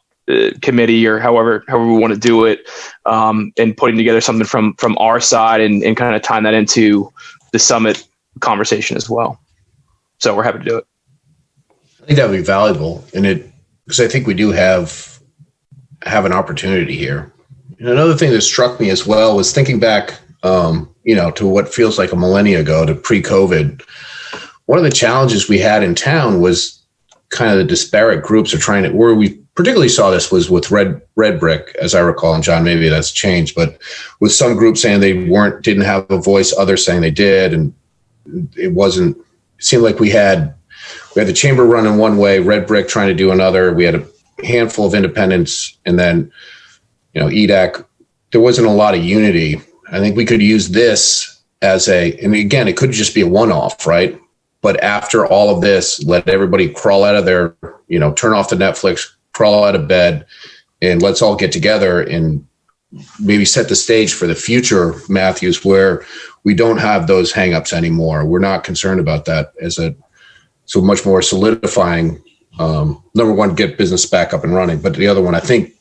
committee or however we want to do it, and putting together something from our side and kind of tying that into the summit conversation as well. So we're happy to do it. I think that would be valuable because I think we do have an opportunity here. And another thing that struck me as well was thinking back, to what feels like a millennia ago, to pre-COVID. One of the challenges we had in town was kind of the disparate groups are trying to, where we particularly saw this was with Red Brick, as I recall, and John, maybe that's changed, but with some groups saying they didn't have a voice, others saying they did. And it seemed like we had the chamber running one way, Red Brick trying to do another. We had a handful of independents, and then, EDAC. There wasn't a lot of unity. I think we could use this and again, it could just be a one-off, right? But after all of this, let everybody crawl out of their, turn off the Netflix, crawl out of bed, and let's all get together and maybe set the stage for the future, Matthews, where we don't have those hangups anymore. We're not concerned about that so much more solidifying. Number one, get business back up and running. But the other one, I think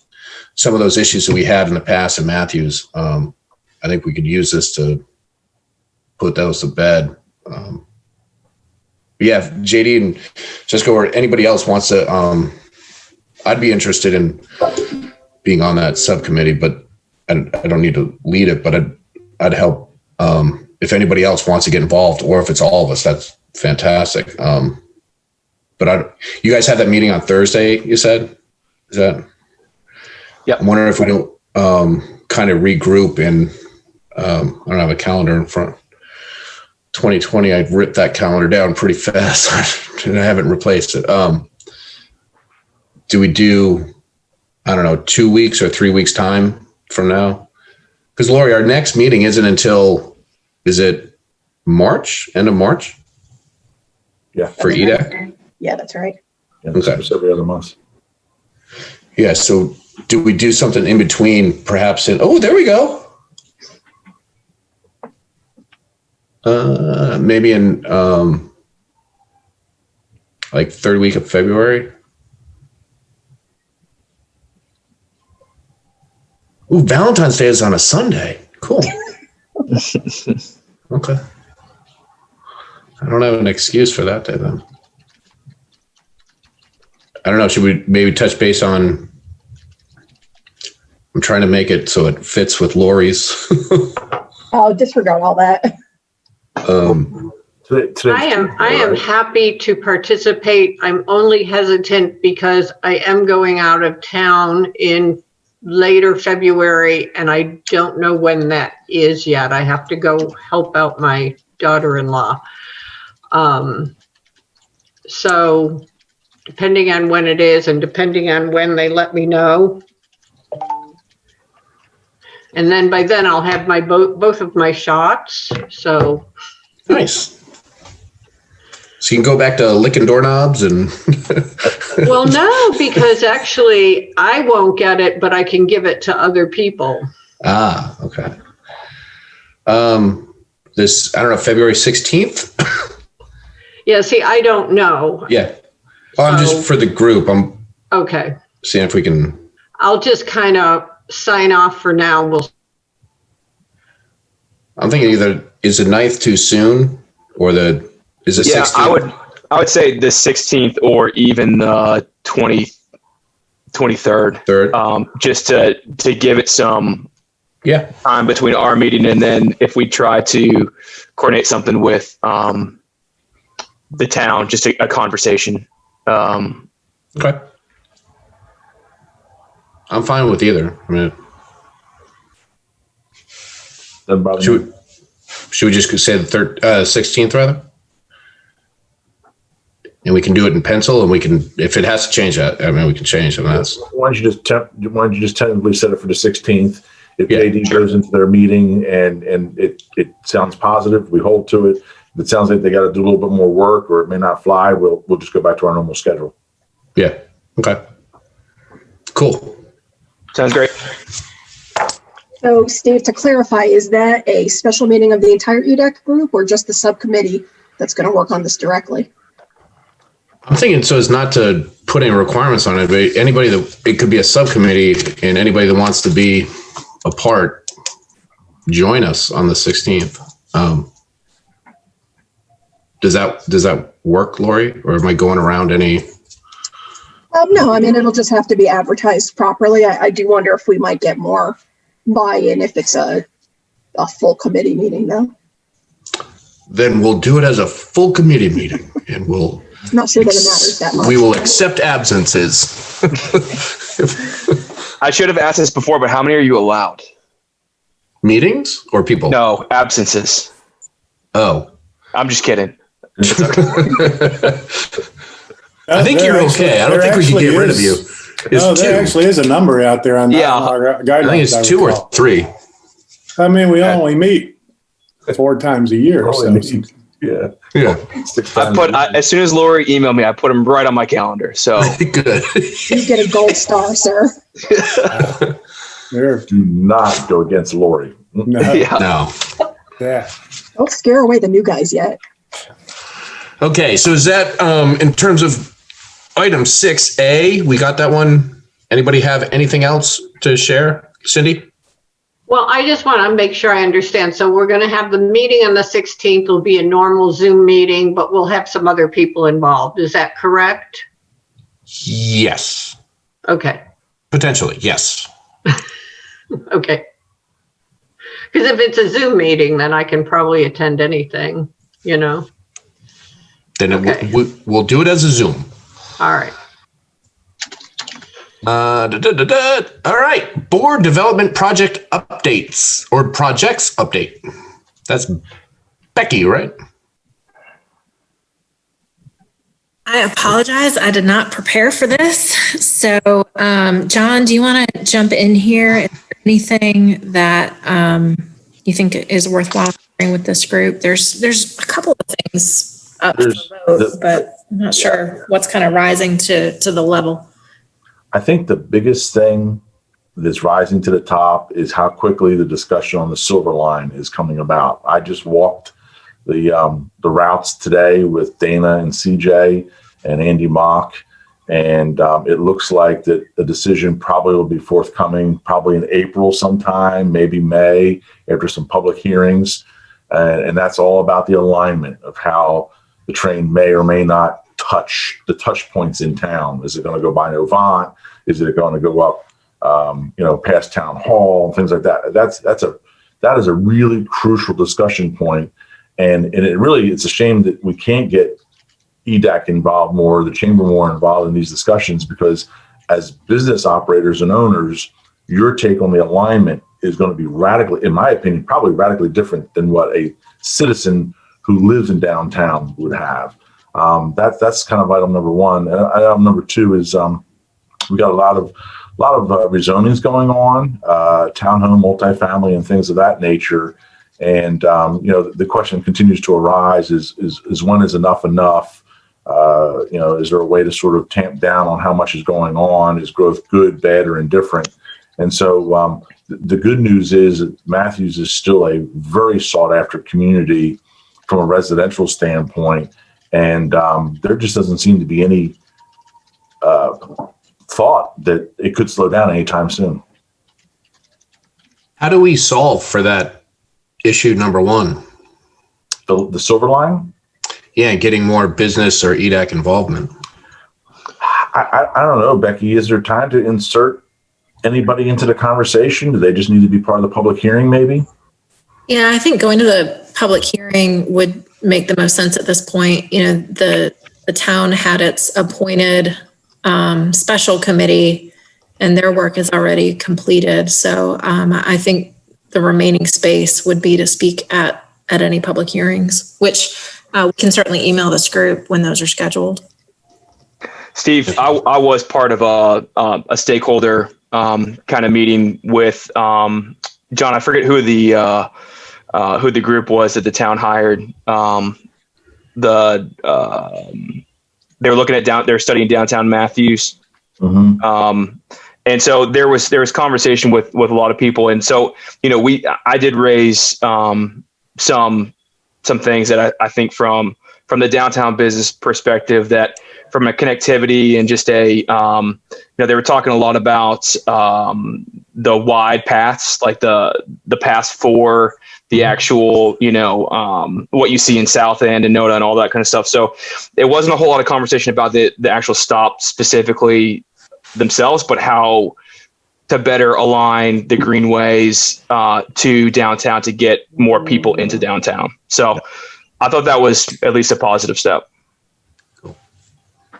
some of those issues that we had in the past in Matthews, I think we could use this to put those to bed. Yeah, JD and Jessica or anybody else wants to, I'd be interested in being on that subcommittee, but I don't need to lead it, but I'd help. If anybody else wants to get involved, or if it's all of us, that's fantastic. But you guys had that meeting on Thursday, you said? Is that? Yeah. I'm wondering if we don't kind of regroup and I don't have a calendar in front. 2020, I ripped that calendar down pretty fast and I haven't replaced it. Do we do, 2 weeks or 3 weeks time from now? Because Lori, our next meeting isn't until, is it March, end of March? Yeah. For EDAC? Yeah, that's right. Yeah, it's every other month. Yeah. So do we do something in between, perhaps there we go. Maybe in like third week of February. Ooh, Valentine's Day is on a Sunday. Cool. Okay. I don't have an excuse for that day then. I don't know. Should we maybe touch base on? I'm trying to make it so it fits with Lori's. Oh, disregard all that. I am happy to participate. I'm only hesitant because I am going out of town in later February, and I don't know when that is yet. I have to go help out my daughter-in-law. So depending on when it is and depending on when they let me know. And then by then I'll have my both of my shots. So nice. So you can go back to licking doorknobs and. Well, no, because actually I won't get it, but I can give it to other people. Ah, okay. This, I don't know, February 16th? Yeah, see, I don't know. Yeah. Well, I'm just for the group. I'm okay. Seeing if we can. I'll just kind of sign off for now. I'm thinking either is the 9th too soon or is it 16th? I would say the 16th or even the 23rd. Just to give it some time between our meeting, and then if we try to coordinate something with the town, just a conversation. Okay. I'm fine with either. I mean, should we just say the 16th rather? And we can do it in pencil, and we can, if it has to change that, I mean, we can change it. Why don't you just tentatively set it for the 16th, If JD goes into their meeting and it sounds positive, we hold to it. If it sounds like they got to do a little bit more work or it may not fly, we'll just go back to our normal schedule. Yeah. Okay. Cool. Sounds great. So, Steve, to clarify, is that a special meeting of the entire EDAC group or just the subcommittee that's going to work on this directly? I'm thinking so as not to put any requirements on it, but anybody it could be a subcommittee, and anybody that wants to be a part, join us on the 16th. Does that work, Lori, or am I going around any? No, I mean, it'll just have to be advertised properly. I do wonder if we might get more buy-in if it's a full committee meeting, though. Then we'll do it as a full committee meeting, and we'll. Not sure that it matters that much. We will accept absences. I should have asked this before, but how many are you allowed? Meetings or people? No, absences. Oh. I'm just kidding. I think you're okay. I don't think we can get rid of you. There actually is a number out there on our guidelines. I think it's 2 or 3. I mean, we only meet 4 times a year. Yeah. As soon as Lori emailed me, I put them right on my calendar. So good. You get a gold star, sir. Do not go against Lori. No. No. Yeah. Don't scare away the new guys yet. Okay, so is that in terms of item 6A? We got that one. Anybody have anything else to share, Cindy? Well, I just want to make sure I understand. So we're going to have the meeting on the 16th. It'll be a normal Zoom meeting, but we'll have some other people involved. Is that correct? Yes. Okay. Potentially, yes. Okay. Because if it's a Zoom meeting, then I can probably attend anything, Then we'll do it as a Zoom. All right. All right. Board development project updates or projects update. That's Becky, right? I apologize. I did not prepare for this. So, John, do you want to jump in here? Is there anything that you think is worthwhile sharing with this group? There's a couple of things up for vote, but I'm not sure what's kind of rising to the level. I think the biggest thing that's rising to the top is how quickly the discussion on the Silver Line is coming about. I just walked the routes today with Dana and CJ and Andy Mock, and it looks like that the decision probably will be forthcoming probably in April sometime, maybe May, after some public hearings. And that's all about the alignment of how the train may or may not touch the touch points in town. Is it going to go by Novant? Is it going to go up, past Town Hall and things like that? That is a really crucial discussion point. And it's a shame that we can't get EDAC involved more, the chamber more involved in these discussions, because as business operators and owners, your take on the alignment is going to be radically, in my opinion, probably radically different than what a citizen who lives in downtown would have. That's kind of item number one. And item number two is we got a lot of rezonings going on, townhome, multifamily, and things of that nature. And the question continues to arise: is when is enough enough? Is there a way to sort of tamp down on how much is going on? Is growth good, bad, or indifferent? And so the good news is that Matthews is still a very sought after community from a residential standpoint, and there just doesn't seem to be any thought that it could slow down anytime soon. How do we solve for that issue number one? The Silver Line? Yeah, getting more business or EDAC involvement. I don't know, Becky. Is there time to insert anybody into the conversation? Do they just need to be part of the public hearing, maybe? Yeah, I think going to the public hearing would make the most sense at this point. The town had its appointed special committee, and their work is already completed. So I think the remaining space would be to speak at any public hearings, which we can certainly email this group when those are scheduled. Steve, I was part of a stakeholder kind of meeting with John. I forget who the group was that the town hired. They were looking at they're studying downtown Matthews. Mm-hmm. And so there was conversation with a lot of people. And so, I did raise some things that I think from the downtown business perspective, that from a connectivity and just they were talking a lot about the wide paths, like the paths for the actual, what you see in South End and NODA and all that kind of stuff. So it wasn't a whole lot of conversation about the actual stop specifically themselves, but how to better align the greenways to downtown to get more people into downtown. So I thought that was at least a positive step.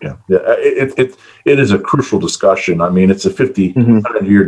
Yeah. It is a crucial discussion. I mean, it's a 100-year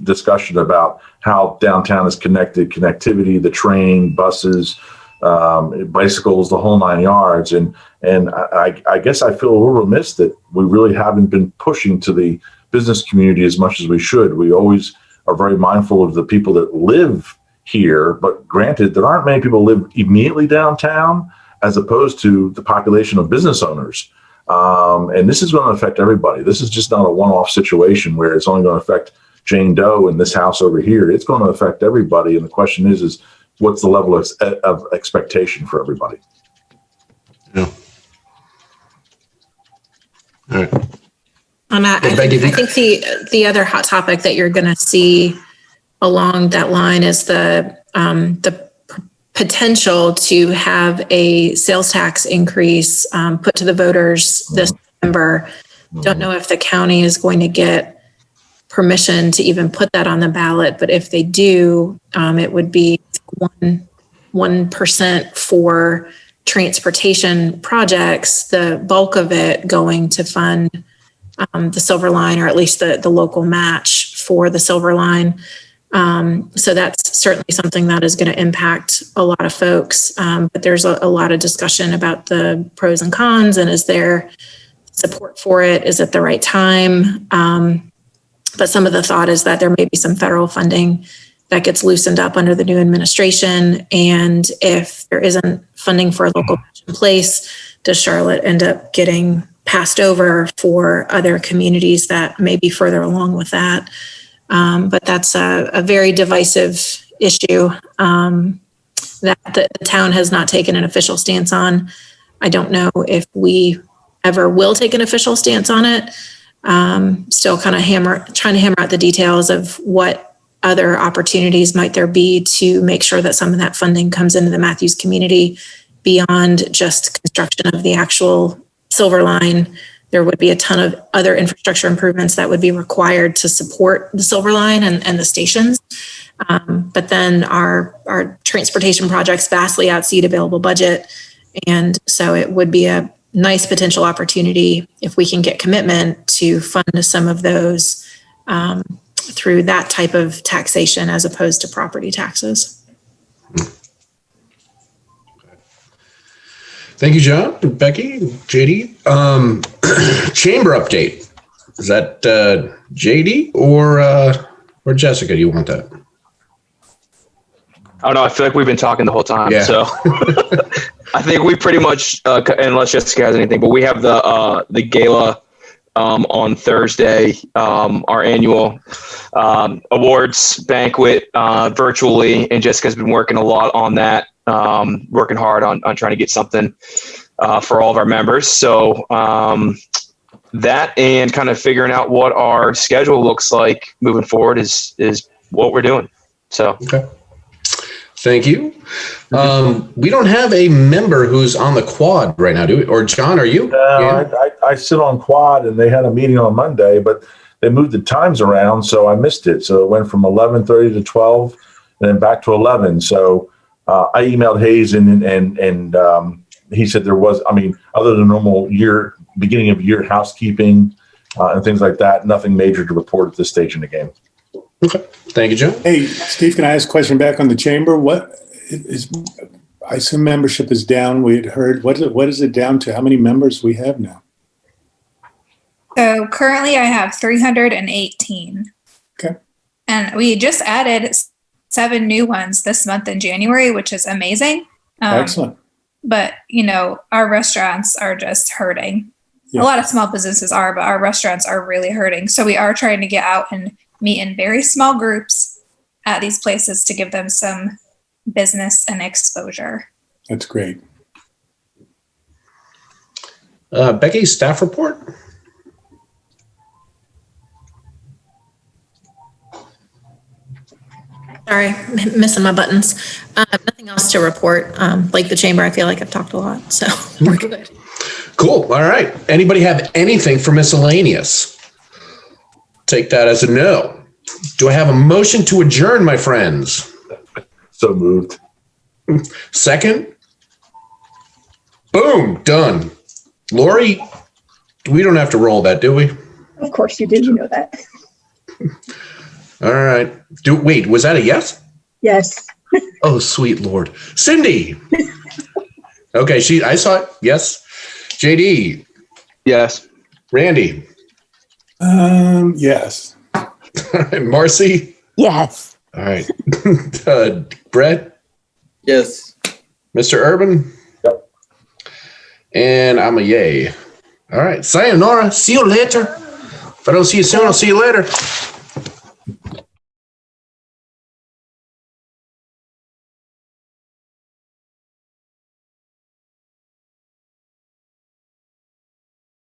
discussion about how downtown is connected, connectivity, the train, buses, bicycles, the whole 9 yards. And I guess I feel a little remiss that we really haven't been pushing to the business community as much as we should. We always are very mindful of the people that live here, but granted, there aren't many people who live immediately downtown as opposed to the population of business owners. And this is going to affect everybody. This is just not a one-off situation where it's only going to affect Jane Doe in this house over here. It's going to affect everybody. And the question is what's the level of expectation for everybody? Yeah. All right. I think the other hot topic that you're going to see along that line is the potential to have a sales tax increase put to the voters this November. Don't know if the county is going to get permission to even put that on the ballot, but if they do, it would be 1% for transportation projects, the bulk of it going to fund the Silver Line, or at least the local match for the Silver Line. So that's certainly something that is going to impact a lot of folks. But there's a lot of discussion about the pros and cons, and is there support for it? Is it the right time? But some of the thought is that there may be some federal funding that gets loosened up under the new administration. And if there isn't funding for a local match in place, does Charlotte end up getting passed over for other communities that may be further along with that? But that's a very divisive issue that the town has not taken an official stance on. I don't know if we ever will take an official stance on it. Still kind of trying to hammer out the details of what other opportunities might there be to make sure that some of that funding comes into the Matthews community beyond just construction of the actual Silver Line. There would be a ton of other infrastructure improvements that would be required to support the Silver Line and the stations. But then our transportation projects vastly exceed available budget. And so it would be a nice potential opportunity if we can get commitment to fund some of those through that type of taxation as opposed to property taxes. Thank you, John, Becky, JD. Chamber update. Is that JD or Jessica? Do you want that? Oh no, I feel like we've been talking the whole time. Yeah. So I think we pretty much, unless Jessica has anything, but we have the gala on Thursday, our annual awards banquet virtually, and Jessica's been working a lot on that. Working hard on trying to get something for all of our members. So that and kind of figuring out what our schedule looks like moving forward is what we're doing. So okay. Thank you. We don't have a member who's on the quad right now, do we? Or John, are you? I sit on quad, and they had a meeting on Monday, but they moved the times around, so I missed it. So it went from 11:30 to 12, and then back to 11. So I emailed Hayes, and he said there was, other than normal beginning of year housekeeping and things like that, nothing major to report at this stage in the game. Okay. Thank you, John. Hey, Steve, can I ask a question back on the chamber? I assume membership is down. We had heard, what is it down to? How many members we have now? So currently I have 318. Okay. And we just added 7 new ones this month in January, which is amazing. Excellent. But, our restaurants are just hurting. Yeah. A lot of small businesses are, but our restaurants are really hurting. So we are trying to get out and meet in very small groups at these places to give them some business and exposure. That's great. Becky, staff report? Sorry, missing my buttons. Nothing else to report. Like the chamber, I feel like I've talked a lot, so we're good. Cool. All right. Anybody have anything for miscellaneous? Take that as a no. Do I have a motion to adjourn, my friends? So moved. Second? Boom. Done. Lori, we don't have to roll that, do we? Of course you did. You know that. All right. Wait, was that a yes? Yes. Oh, sweet Lord. Cindy. Okay, I saw it. Yes. JD. Yes. Randy. Yes. Marcy. Yes. All right. Brett. Yes. Mr. Urban. Yep. And I'm a yay. All right. Sayonara. See you later. If I don't see you soon, I'll see you later.